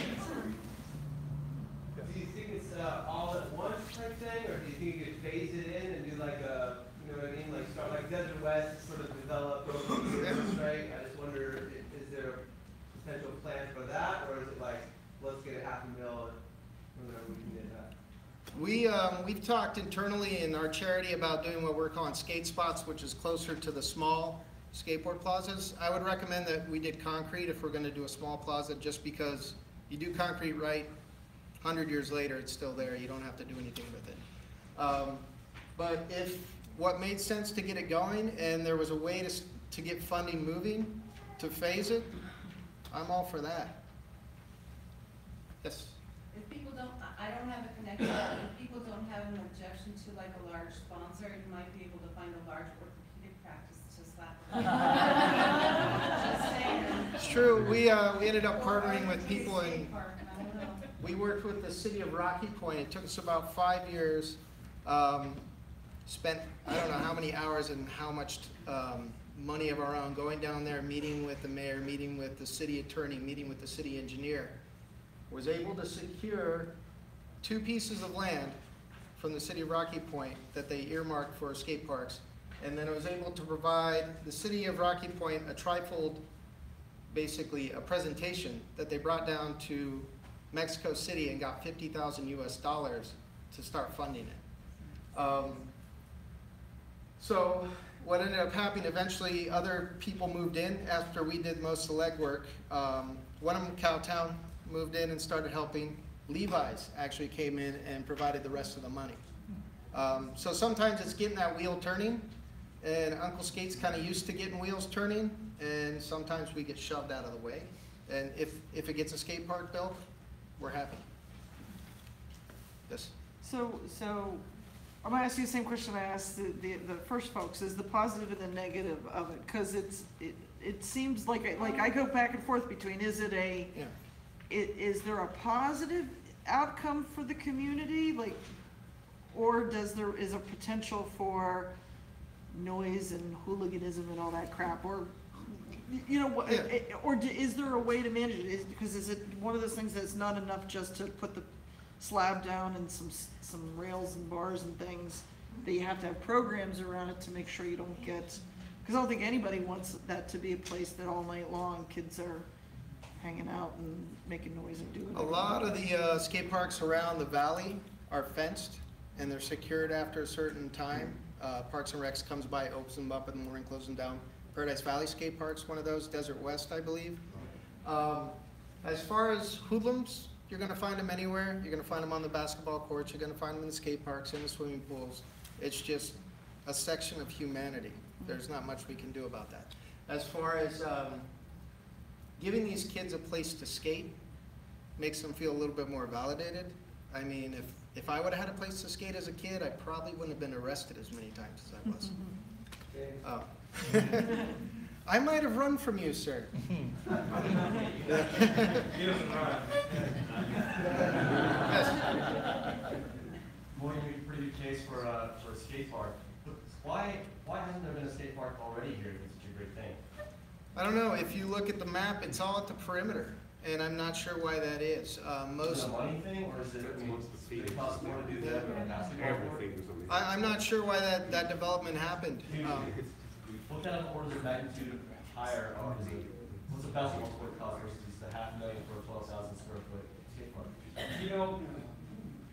you think it's all at once type thing, or do you think you could phase it in and do like a, you know what I mean, like start like Desert West, sort of develop over the years, right? I just wonder, is there a potential plan for that, or is it like, let's get $500,000 and whatever we can get that? We've talked internally in our charity about doing what we're calling skate spots, which is closer to the small skateboard plazas. I would recommend that we did concrete if we're going to do a small plaza, just because you do concrete right, 100 years later it's still there. You don't have to do anything with it. But if what made sense to get it going and there was a way to get funding moving, to phase it, I'm all for that. Yes? If people don't, I don't have a connection, but if people don't have an objection to like a large sponsor, you might be able to find a large orthopedic practice to slap. Just saying. It's true. We ended up partnering with people in, we worked with the city of Rocky Point. It took us about 5 years, spent I don't know how many hours and how much money of our own going down there, meeting with the mayor, meeting with the city attorney, meeting with the city engineer. Was able to secure 2 pieces of land from the city of Rocky Point that they earmarked for skate parks. And then I was able to provide the city of Rocky Point a trifold, basically a presentation that they brought down to Mexico City and got $50,000 US to start funding it. So what ended up happening, eventually other people moved in after we did most of the legwork. One of them, Cowtown, moved in and started helping. Levi's actually came in and provided the rest of the money. So sometimes it's getting that wheel turning, and Uncle Skate's kind of used to getting wheels turning, and sometimes we get shoved out of the way. And if it gets a skate park built, we're happy. Yes? So I'm gonna ask you the same question I asked the first folks, is the positive and the negative of it, because it seems like I go back and forth between, is it a, Yeah. Is there a positive outcome for the community, like, or is a potential for noise and hooliganism and all that crap, or you know, or is there a way to manage it? Because is it one of those things that's not enough just to put the slab down and some rails and bars and things, that you have to have programs around it to make sure you don't get, because I don't think anybody wants that to be a place that all night long kids are hanging out and making noise and doing. A lot of the skate parks around the valley are fenced and they're secured after a certain time. Parks and Recs comes by, opens them up in the morning, closes them down. Paradise Valley Skate Park's one of those, Desert West, I believe. As far as hoodlums, you're gonna find them anywhere. You're gonna find them on the basketball courts, you're gonna find them in the skate parks, in the swimming pools. It's just a section of humanity. There's not much we can do about that. As far as giving these kids a place to skate, makes them feel a little bit more validated. I mean, if I would have had a place to skate as a kid, I probably wouldn't have been arrested as many times as I was. I might have run from you, sir. He doesn't run. Well, you make a pretty good case for a skate park. Why hasn't there been a skate park already here? It's such a great thing. I don't know, if you look at the map, it's all at the perimeter, and I'm not sure why that is. Is it a money thing, or is it cost more to do that than a basketball court? I'm not sure why that development happened. What kind of orders of magnitude higher is it? What's a basketball court cost versus the $500,000 for a 12,000 square foot skate park? You know,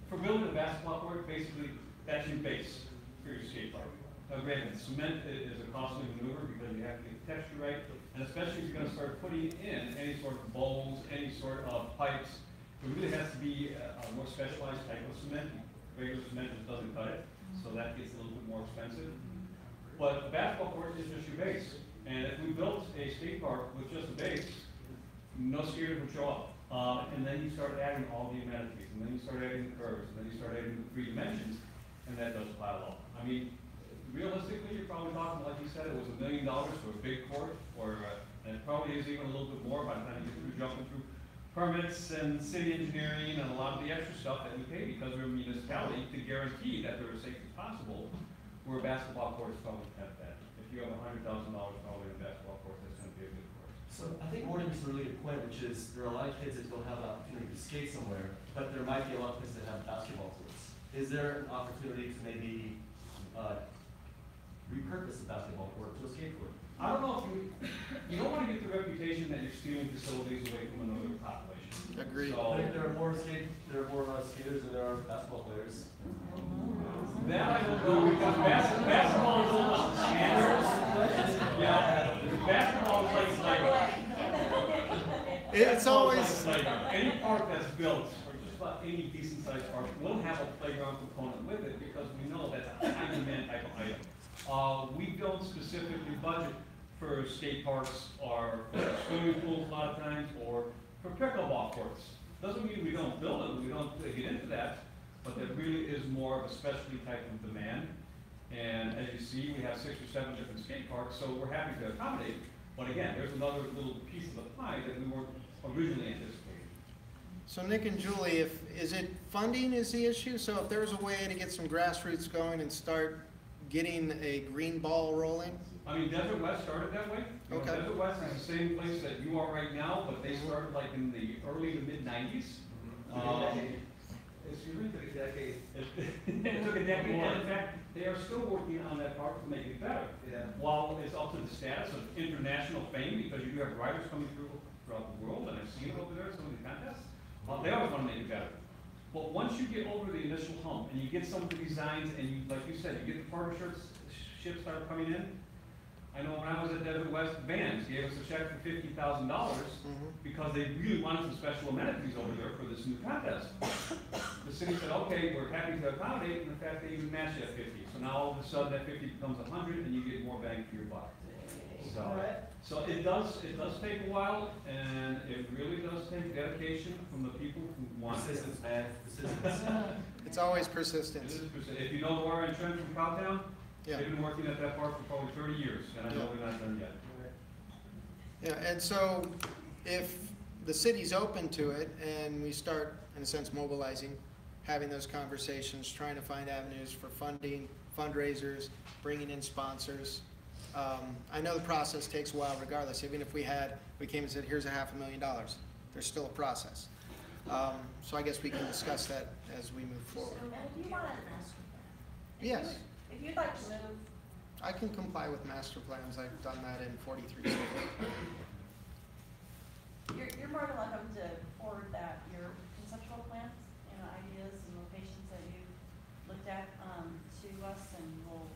for building a basketball court, basically, that's your base for your skate park. Now granted, cement is a costly maneuver because you have to get the texture right, and especially if you're gonna start putting in any sort of bowls, any sort of pipes, it really has to be a more specialized type of cement. Regular cement just doesn't cut it, so that gets a little bit more expensive. But the basketball court is just your base. And if we built a skate park with just a base, no skaters would show up. And then you start adding all the amenities, and then you start adding the curves, and then you start adding the 3 dimensions, and that does pile up. I mean, realistically, you're probably talking, like you said, it was $1 million for a big court, and it probably is even a little bit more by the time you get through jumping through permits and city engineering and a lot of the extra stuff that we pay because we're a municipality to guarantee that they're as safe as possible. Where a basketball court is probably at that. If you have $100,000 probably in a basketball court, that's going to be a good court. So I think Morgan makes a really good point, which is there are a lot of kids that don't have the opportunity to skate somewhere, but there might be a lot of kids that have basketball courts. Is there an opportunity to maybe repurpose the basketball court to a skate court? I don't know if you don't want to get the reputation that you're stealing facilities away from another population. Agreed. So, I think there are more skaters than there are basketball players. that I don't know because basketball is almost standard. Yeah, basketball is like it's always like any park that's built, or just about any decent sized park, will have a playground component with it because we know that's a high demand type of item. We don't specifically budget for skate parks or swimming pools a lot of times, or for pickleball courts. Doesn't mean we don't build them, we don't get into that, but there really is more of a specialty type of demand. And as you see, we have 6 or 7 different skate parks, so we're happy to accommodate. But again, there's another little piece of the pie that we weren't originally anticipating. So Nick and Julie, is it funding is the issue? So if there's a way to get some grassroots going and start getting a green ball rolling? I mean, Desert West started that way. You know, Okay. Desert West is the same place that you are right now, but they started like in the early to mid '90s. Excuse me? Took a decade. It took a decade, and in fact, they are still working on that park to make it better. Yeah. While it's up to the status of international fame, because you do have riders coming throughout the world, and I've seen it over there, some of the contests, they always want to make it better. But once you get over the initial hump, and you get some of the designs, and you, like you said, you get the partnerships start coming in. I know when I was at Desert West, Vans gave us a check for $50,000 because they really wanted some special amenities over there for this new contest. The city said, okay, we're happy to accommodate, and in fact, they even matched that 50. So now all of a sudden that 50 becomes 100, and you get more bang for your buck. So it does take a while, and it really does take dedication from the people who want it. Persistence, man. Persistence. It's always persistence. It is persistence. If you know Laura and Trent from Cowtown, Yeah. they've been working at that park for probably 30 years, and I know they're not done yet. Yeah, and so if the city's open to it and we start, in a sense, mobilizing, having those conversations, trying to find avenues for funding, fundraisers, bringing in sponsors. I know the process takes a while regardless. Even if we came and said, here's $500,000, there's still a process. So I guess we can discuss that as we move forward. And if you want to, Yes, if you'd like to move, I can comply with master plans. I've done that in 43 cities. You're more than welcome to forward that, your conceptual plans, ideas and locations that you've looked at, to us, and we'll,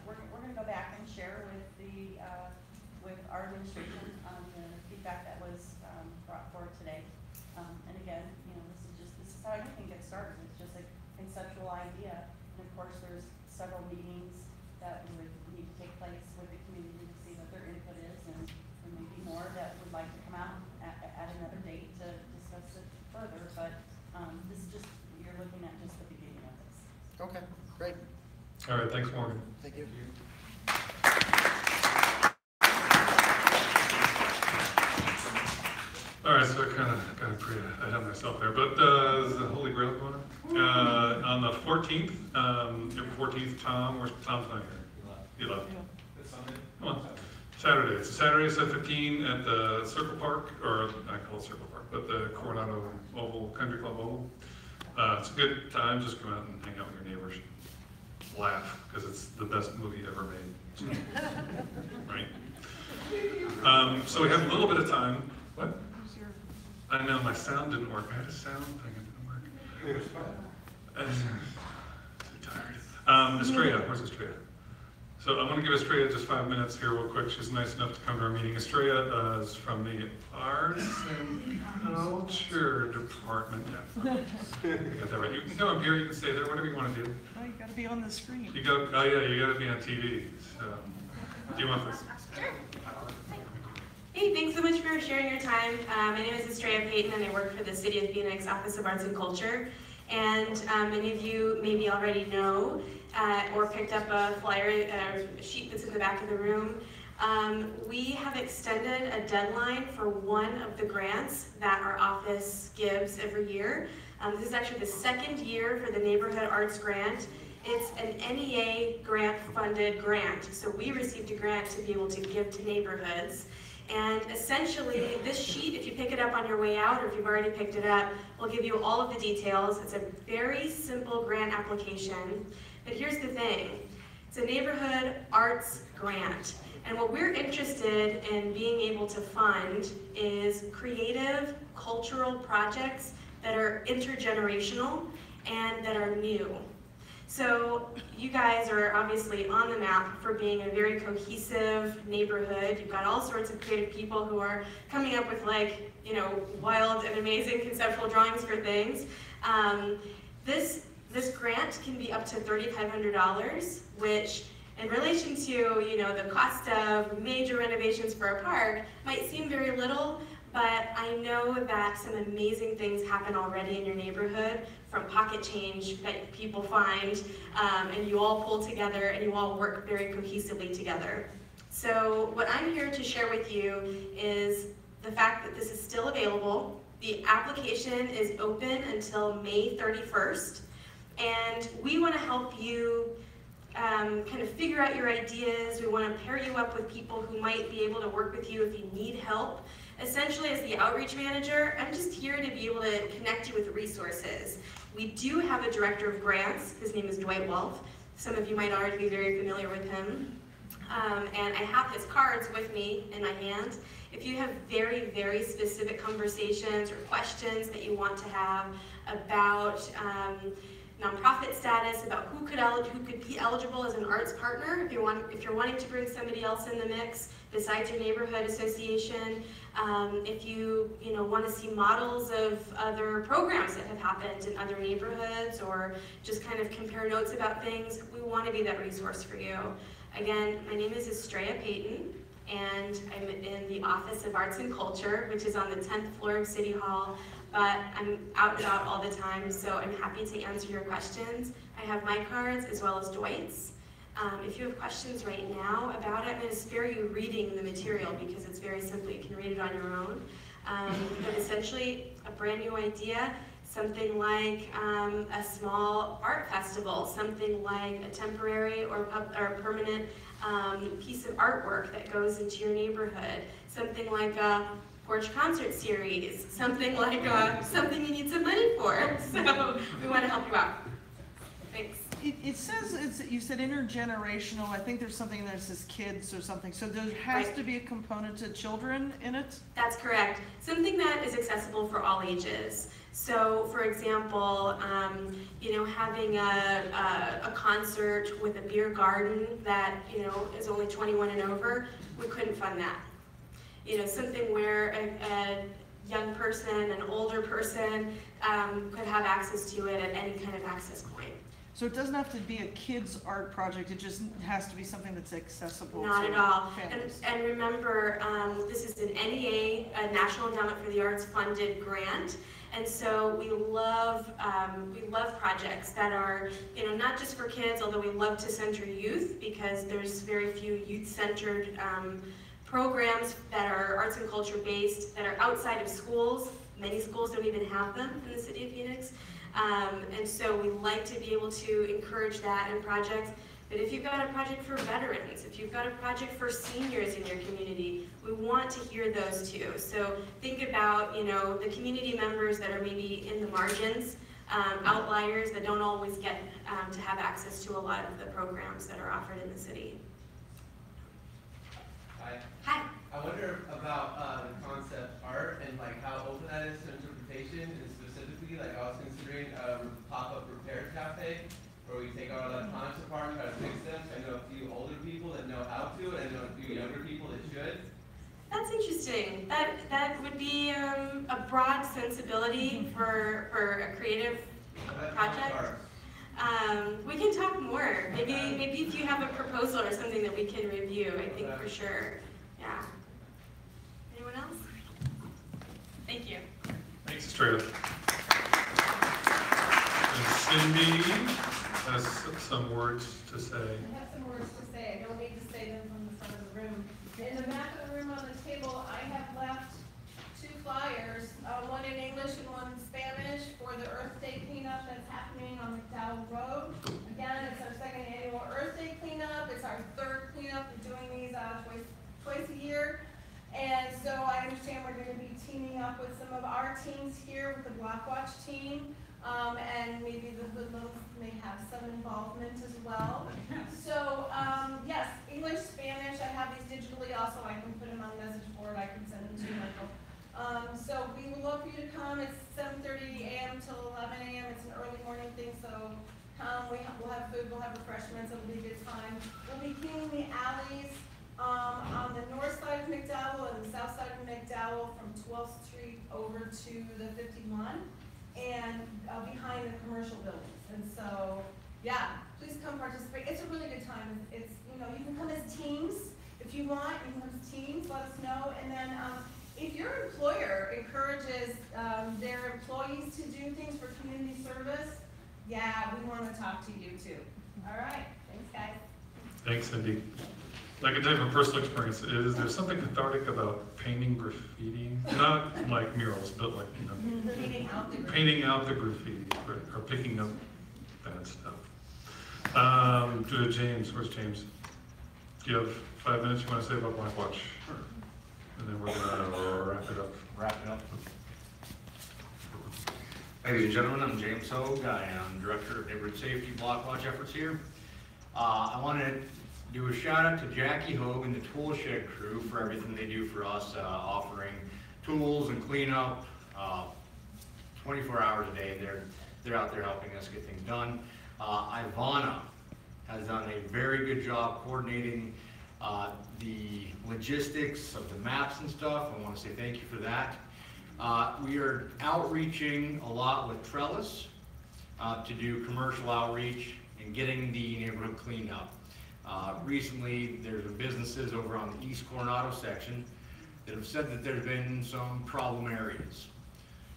we're gonna go back and share with with our administration, the feedback that was, brought forward today. And again, this is how anything gets started. It's just a conceptual idea. And of course, there's several meetings that would need to take place with the community to see what their input is, and there may be more that would like to come out at another date to discuss it further. But this is just, you're looking at just the beginning of this. Okay, great. All right, thanks, Morgan. Thank you. All right, so I kind of got ahead of myself there, but is the Holy Grail going on? On the 14th, April 14th, Tom's not here. He left. This Sunday? Come on. Saturday. It's a Saturday, 7:15 at the Circle Park, or I call it Circle Park, but the Coronado Oval, Country Club Oval. It's a good time. Just come out and hang out with your neighbors. Laugh, because it's the best movie ever made. Right? So we have a little bit of time. What? I know my sound didn't work. I had a sound thing, it didn't work. I'm tired. Estrella, where's Estrella? So I'm going to give Estrella just 5 minutes here real quick. She's nice enough to come to our meeting. Estrella is from the Arts and Culture Department. Yeah, you got that right. You can come up here, you can stay there, whatever you want to do. Oh, you gotta be on the screen. You go, oh yeah, you got to be on TV. So, do you want this? Sure. Hey, thanks so much for sharing your time. My name is Estrella Payton, and I work for the City of Phoenix Office of Arts and Culture. And many of you maybe already know or picked up a flyer, a sheet that's in the back of the room. We have extended a deadline for one of the grants that our office gives every year. This is actually the second year for the Neighborhood Arts Grant. It's an NEA grant-funded grant, so we received a grant to be able to give to neighborhoods. And essentially, this sheet, if you pick it up on your way out, or if you've already picked it up, will give you all of the details. It's a very simple grant application. But here's the thing. It's a neighborhood arts grant. And what we're interested in being able to fund is creative, cultural projects that are intergenerational and that are new. So you guys are obviously on the map for being a very cohesive neighborhood. You've got all sorts of creative people who are coming up with wild and amazing conceptual drawings for things. This grant can be up to $3,500, which in relation to the cost of major renovations for a park might seem very little, but I know that some amazing things happen already in your neighborhood from pocket change that people find, and you all pull together and you all work very cohesively together. So what I'm here to share with you is the fact that this is still available. The application is open until May 31st, and we want to help you kind of figure out your ideas. We want to pair you up with people who might be able to work with you if you need help. Essentially, as the outreach manager, I'm just here to be able to connect you with resources. We do have a director of grants. His name is Dwight Wolf. Some of you might already be very familiar with him. And I have his cards with me in my hand. If you have very, very specific conversations or questions that you want to have about nonprofit status, about who could be eligible as an arts partner, if you're wanting to bring somebody else in the mix besides your neighborhood association, if you want to see models of other programs that have happened in other neighborhoods, or just kind of compare notes about things, we want to be that resource for you. Again, my name is Estrella Payton, and I'm in the Office of Arts and Culture, which is on the 10th floor of City Hall, but I'm out and about all the time, so I'm happy to answer your questions. I have my cards as well as Dwight's. If you have questions right now about it, I'm going to spare you reading the material because it's very simple. You can read it on your own. But essentially, a brand new idea, something like a small art festival, something like a temporary or permanent piece of artwork that goes into your neighborhood, something like a porch concert series, something like something you need some money for. So we want to help you out. Thanks. It says, you said intergenerational. I think there's something that says kids or something. So there has to be a component to children in it? That's correct. Something that is accessible for all ages. So, for example, you know, having a concert with a beer garden that, you know, is only 21 and over, we couldn't fund that. You know, something where a young person, an older person could have access to it at any kind of access point. So it doesn't have to be a kids' art project, it just has to be something that's accessible Not to at all. families. And remember, this is an NEA, a National Endowment for the Arts funded grant. And so we love projects that are, you know, not just for kids, although we love to center youth because there's very few youth-centered programs that are arts and culture based that are outside of schools. Many schools don't even have them in the city of Phoenix. And so we like to be able to encourage that in projects. But if you've got a project for veterans, if you've got a project for seniors in your community, we want to hear those too. So think about, you know, the community members that are maybe in the margins, outliers that don't always get to have access to a lot of the programs that are offered in the city. Hi. Hi. I wonder about the concept art and like how open that is to interpretation, and specifically, like I was considering a pop-up repair cafe where we take our electronics apart and try to fix them. So I know a few older people that know how to, and I know a few younger people that should. That's interesting. That would be a broad sensibility for a creative project. We can talk more. Maybe if you have a proposal or something that we can review, I think for sure. Yeah. Anyone else? Thank you. Thanks, Estrella. And Cindy has some words to say. I have some words to say. I don't need to say them from the front of the room. In the back of the room on the table, I have left 2 flyers, one in English and one in Spanish for the Earth Day cleanup that's happening on McDowell Road. Again, it's our 2nd annual Earth Day cleanup. It's our 3rd cleanup. We're doing these twice a year. And so I understand we're going to be teaming up with some of our teams here with the Block Watch team. And maybe the Hoodlums may have some involvement as well. So, yes, English, Spanish, I have these digitally also. I can put them on the message board. I can send them to you, Michael. So we would love for you to come. It's 7:30 a.m. till 11 a.m. It's an early morning thing, so come. We'll have food, we'll have refreshments. It'll be a good time. We'll be cleaning the alleys on the north side of McDowell and the south side of McDowell from 12th Street over to the 51. And behind the commercial buildings. And so, yeah, please come participate. It's a really good time. It's, you know, you can come as teams if you want. You can come as teams, let us know. And then if your employer encourages their employees to do things for community service, yeah, we want to talk to you too. All right, thanks guys. Thanks, Cindy. I can tell you from personal experience, is there something cathartic about painting graffiti? Not like murals, but like, you know, painting out the graffiti or picking up bad stuff. James, where's James? Do you have 5 minutes you want to say about Black Watch? Sure. And then we're gonna wrap it up. Ladies and gentlemen, I'm James Hogue. I am Director of Neighborhood Safety Block Watch efforts here. I wanted to do a shout out to Jackie Hogue and the Tool Shed crew for everything they do for us, offering tools and cleanup 24 hours a day. They're out there helping us get things done. Ivana has done a very good job coordinating the logistics of the maps and stuff. I want to say thank you for that. We are outreaching a lot with Trellis to do commercial outreach and getting the neighborhood cleaned up. Recently, there's been businesses over on the East Coronado section that have said that there's been some problem areas.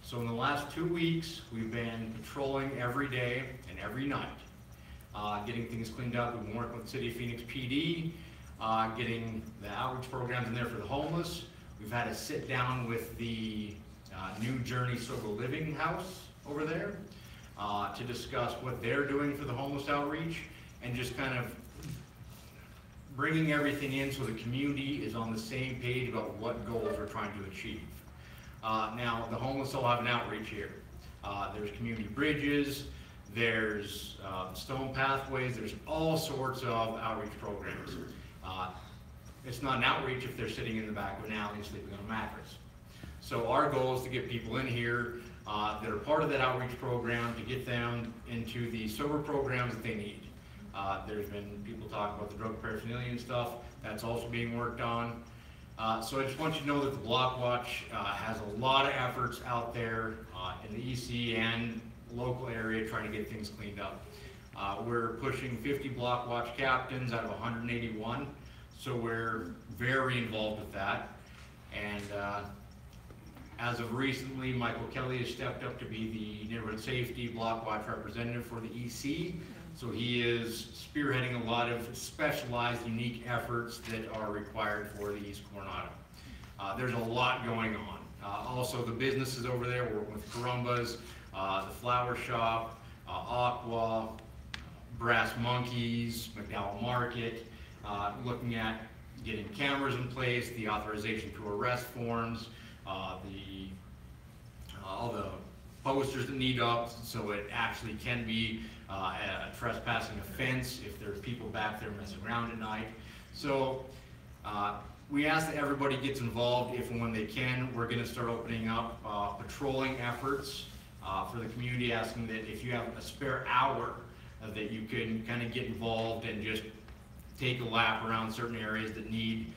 So in the last 2 weeks, we've been patrolling every day and every night, getting things cleaned up. We've been working with City of Phoenix PD, getting the outreach programs in there for the homeless. We've had a sit down with the New Journey Sober Living House over there to discuss what they're doing for the homeless outreach and just kind of bringing everything in so the community is on the same page about what goals we're trying to achieve. Now, the homeless will have an outreach here. There's community bridges, there's stone pathways, there's all sorts of outreach programs. It's not an outreach if they're sitting in the back of an alley sleeping on a mattress. So our goal is to get people in here that are part of that outreach program, to get them into the sober programs that they need. There's been people talking about the drug paraphernalia and stuff. That's also being worked on. So I just want you to know that the Block Watch has a lot of efforts out there in the EC and local area trying to get things cleaned up. We're pushing 50 Block Watch captains out of 181, so we're very involved with that. And as of recently, Michael Kelly has stepped up to be the Neighborhood Safety Block Watch representative for the EC. So he is spearheading a lot of specialized, unique efforts that are required for the East Coronado. There's a lot going on. Also, the businesses over there, we're working with Carumba's, the Flower Shop, Aqua, Brass Monkeys, McDowell Market, looking at getting cameras in place, the authorization to arrest forms, all the posters that need up so it actually can be a trespassing offense if there's people back there messing around at night. So we ask that everybody gets involved if and when they can. We're going to start opening up patrolling efforts for the community, asking that if you have a spare hour that you can kind of get involved and just take a lap around certain areas that need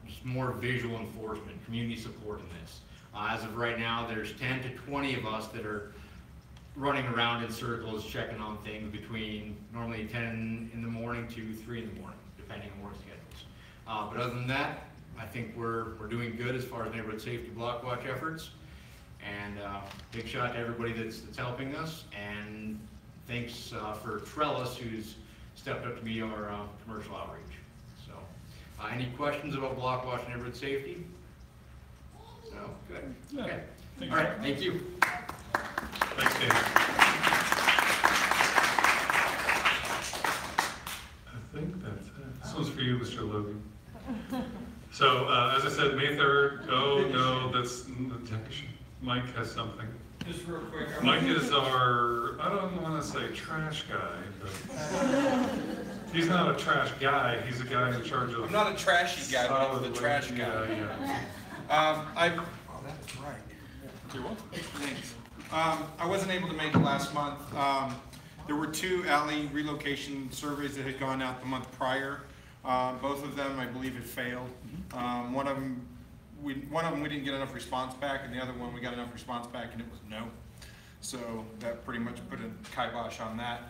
just more visual enforcement, community support in this. As of right now, there's 10 to 20 of us that are running around in circles checking on things between normally 10 in the morning to 3 in the morning, depending on work schedules. But other than that, I think we're doing good as far as neighborhood safety block watch efforts. And big shout out to everybody that's helping us. And thanks for Trellis, who's stepped up to be our commercial outreach. So any questions about block watch and neighborhood safety? No? Good. Yeah. Okay. Thanks. All right. Thank you. Thanks, Dave. I think that's it. This one's for you, Mr. Logan. So, as I said, May 3rd. Oh, no, that's Mike has something. Just real quick. Mike is our, I don't want to say trash guy, but he's not a trash guy. He's a guy in charge of. I'm not a trashy guy, but I'm the trash guy. Yeah. Oh, that's right. You're welcome. Thanks. I wasn't able to make it last month. There were 2 alley relocation surveys that had gone out the month prior. Both of them, I believe, had failed. One of them we didn't get enough response back, and the other one we got enough response back, and it was no. So that pretty much put a kibosh on that.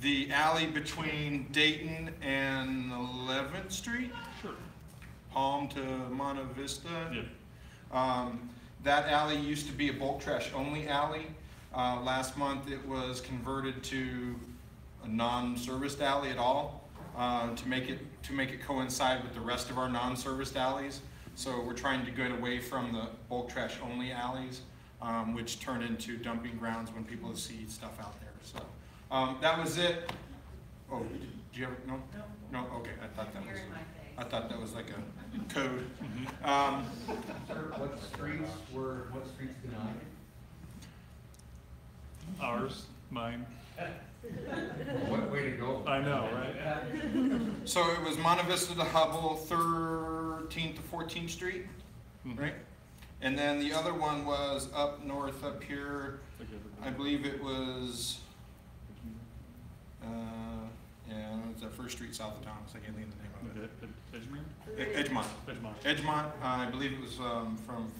The alley between Dayton and 11th Street, sure. Palm to Monte Vista. Yeah. That alley used to be a bulk trash only alley. Last month it was converted to a non-serviced alley at all to make it coincide with the rest of our non-serviced alleys. So we're trying to get away from the bulk trash only alleys, which turn into dumping grounds when people see stuff out there. So that was it. Oh, did you ever, no? No, okay, I thought that was like a code. Sir, what streets denied? Ours, mine. What way to go? I know, right? So it was Monte Vista to Hubble, 13th to 14th Street, right? And then the other one was up north, up here. I believe it was, yeah, it was that first street south of town. I can't think of the name of it. Edgemont. Edgemont. I believe it was from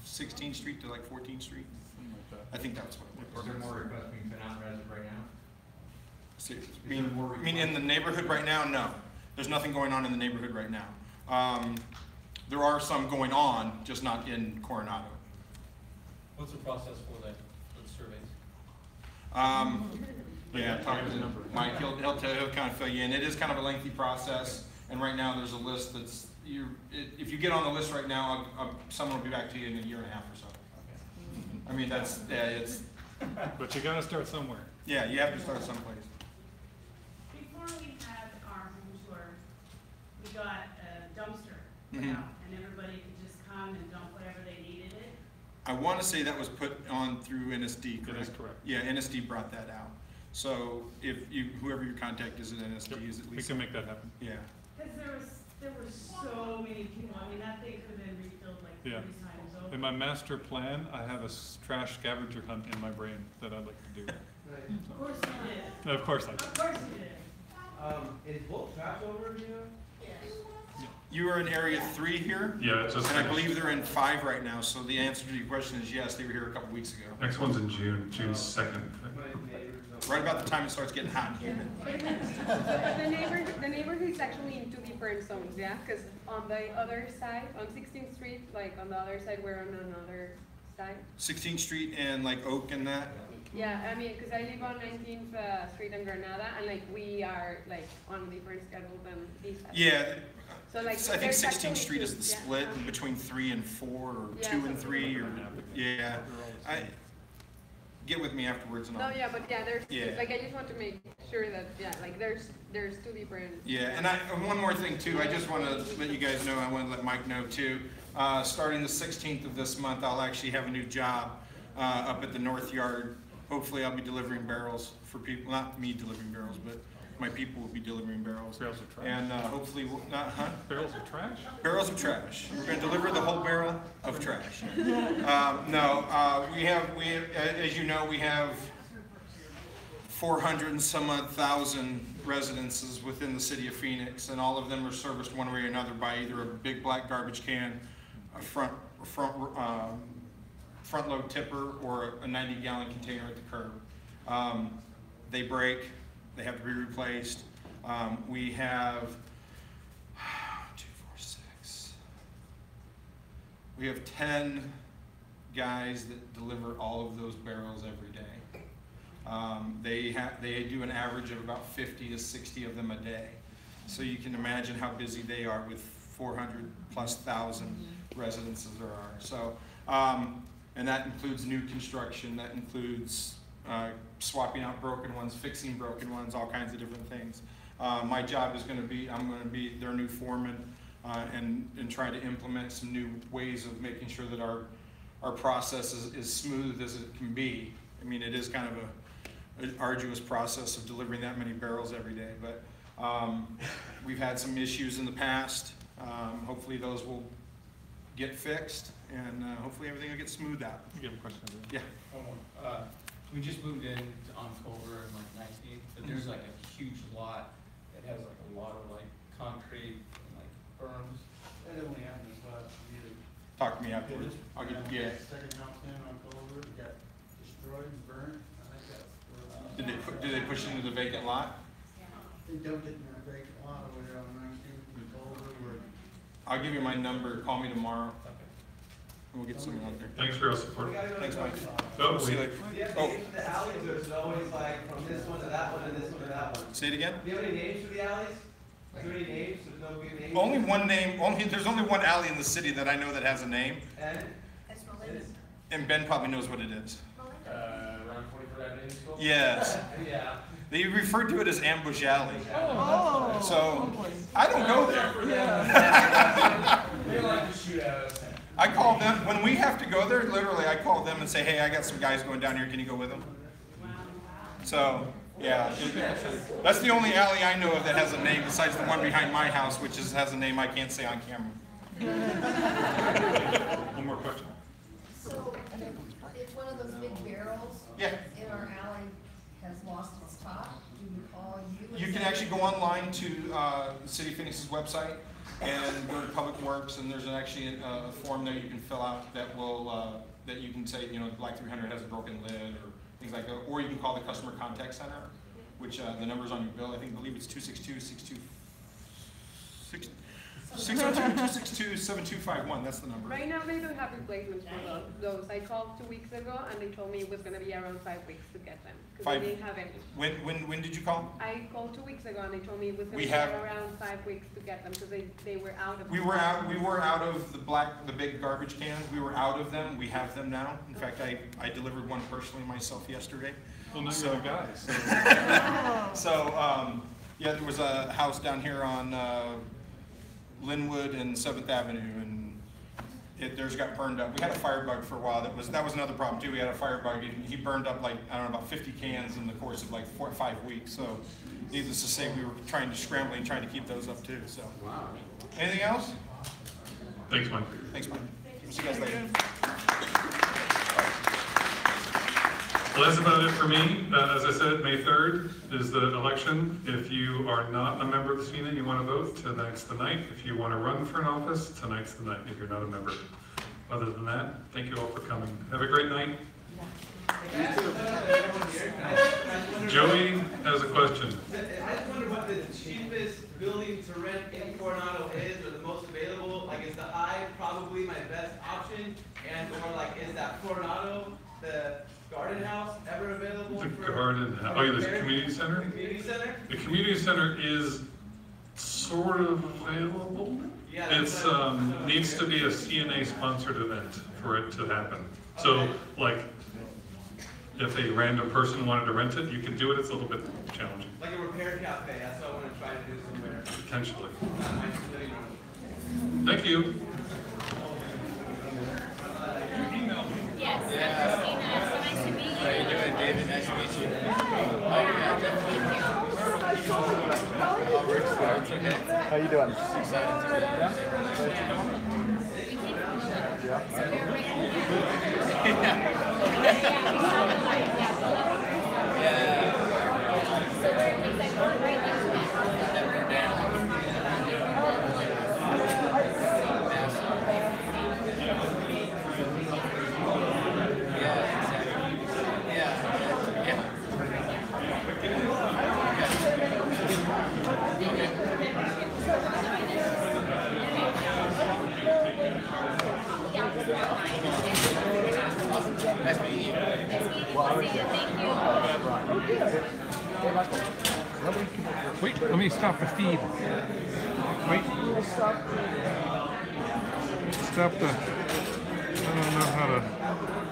16th Street to like 14th Street. I think that's what it was. Is there more requests being sent out as of right now? I mean, in the neighborhood right now, no. There's nothing going on in the neighborhood right now. There are some going on, just not in Coronado. What's the process for that, those surveys? Yeah, talk to Mike, he'll kind of fill you in. It is kind of a lengthy process, and right now there's a list that's, if you get on the list right now, someone will be back to you in a year and a half or so. I mean, that's, yeah, it's. But you gotta start somewhere. Yeah, you have to start someplace. Before we had our home tour, we got a dumpster put Mhm. out, and everybody could just come and dump want to say that was put on through NSD, correct? That is correct. Yeah, NSD brought that out. So if you, whoever your contact is at NSD is at We least. can make that happen. Yeah. Because there were so many people, I mean, that thing could have been refilled like 30 Yeah. times over. In my master plan, I have a trash scavenger hunt in my brain that I'd like to do. Right. Of course you did. Of course I do. Of course you did. Is bulk trash over here? You are in area 3 here? Yeah, it's just And I finished. believe they're in 5 right now, so the answer to your question is yes, they were here a couple weeks ago. Next one's in June, June 2nd. Right about the time it starts getting hot and humid. The neighborhood is actually in 2 different zones, yeah? Because on the other side, on 16th Street, like on the other side, we're on another side. 16th Street and like Oak and that? Yeah, I mean, because I live on 19th Street and Granada, and like we are like on different schedule than these. Yeah. So like, I think there's 16th actually Street is the two, yeah. split in between 3 and 4, or Yeah, 2 and something 3, or, like yeah. Get with me afterwards and No, all. yeah, but yeah, there's, Yeah. like, I just want to make sure that, yeah, like, there's 2 different. Yeah, and one more thing too, I just want to let you guys know, I want to let Mike know too. Starting the 16th of this month, I'll actually have a new job up at the North Yard. Hopefully I'll be delivering barrels for people, not me delivering barrels, but my people will be delivering barrels. Barrels of trash. And hopefully, Barrels of trash? Barrels of trash. We're going to deliver the whole barrel of trash. We have, as you know, we have 400 and some odd thousand residences within the city of Phoenix, and all of them are serviced one way or another by either a big black garbage can, a front load tipper, or a 90-gallon container at the curb. They break, they have to be replaced. We have 2, 4, 6. We have 10 guys that deliver all of those barrels every day. They do an average of about 50 to 60 of them a day. So you can imagine how busy they are with 400,000+ residences there are. So, and that includes new construction, that includes swapping out broken ones, fixing broken ones, all kinds of different things. My job is going to be, I'm going to be their new foreman and try to implement some new ways of making sure that our process is as smooth as it can be. I mean, it is kind of an arduous process of delivering that many barrels every day, but we've had some issues in the past. Hopefully those will get fixed, and hopefully everything will get smoothed out. You have a question? Yeah. We just moved in on Culver and like 19th, but there's like a huge lot that has like a lot of like concrete and like berms. That only happens about either. Talk to me afterwards. I'll get, yeah. Second house down on Culver, it got destroyed and burned. I think that's. Did they push into the vacant lot? They dumped it in that vacant lot over there on 19th and Culver where. I'll give you my number. Call me tomorrow. And we'll get someone out there. Thanks for your support. Thanks, Mike. Oh, See you later. Yeah, Oh. the alleys, there's always like from this one to that one and this one to that one. Say it again? Do you have any names for the alleys? Is there any names? There's no good names? Only one name. There's only one alley in the city that I know that has a name. And? And Ben probably knows what it is. Around 24th Avenue School? Yes. Yeah. They refer to it as Ambush Alley. Oh. So I don't go there. They like to shoot at us. I call them, when we have to go there, literally I call them and say, hey, I got some guys going down here, can you go with them? So, yeah, that's the only alley I know of that has a name besides the one behind my house, which has a name I can't say on camera. One more question. So, if one of those big barrels Yeah. in our alley has lost its top, do we call you? You can actually go online to the City of Phoenix's website and go to Public Works, and there's actually a form there you can fill out that will that you can say, you know, Black 300 has a broken lid or things like that, or you can call the Customer Contact Center, which the number's on your bill. I believe it's 602-7251. That's the number. Right now, they don't have replacements for those. I called 2 weeks ago, and they told me it was gonna be around 5 weeks to get them, because they didn't have any. When did you call? I called 2 weeks ago, and they told me it was gonna We be have- around 5 weeks to get them, because they were out of. We were out of the big garbage cans. We were out of them. We have them now. In fact, I delivered one personally myself yesterday. Well, now So- you're the guy. So, yeah, there was a house down here on Linwood and 7th Avenue, and theirs got burned up. We had a firebug for a while. That was another problem too. We had a firebug, and he burned up like, I don't know, about 50 cans in the course of like 4 or 5 weeks. So needless to say, we were trying to keep those up too, so. Wow. Anything else? Thanks, Mike. Thanks, Mike. We'll see you guys later. Well, that's about it for me. As I said, May 3rd is the election. If you are not a member of the SENA and you want to vote, tonight's the night. If you want to run for an office, tonight's the night if you're not a member. Other than that, thank you all for coming. Have a great night. Joey has a question. I just wonder what the cheapest building to rent in Coronado is, or the most available. Like, is the Hive probably my best option? And or like, is that Coronado, the garden house, ever available? The garden house. Oh, yeah, the community center? The community center? The community center is sort of available. Yeah, It's, needs to be a CNA sponsored event for it to happen. So, like, if a random person wanted to rent it, you can do it. It's a little bit challenging. Like a repair cafe, that's what I want to try to do somewhere. Potentially. My living room. Thank you. Yes, I'm Christina, so nice to meet you. How you doing, David? Nice to meet you. It's okay. How you doing? Nice meeting you. Wait, let me stop the feed. Wait. Stop the, I don't know how to.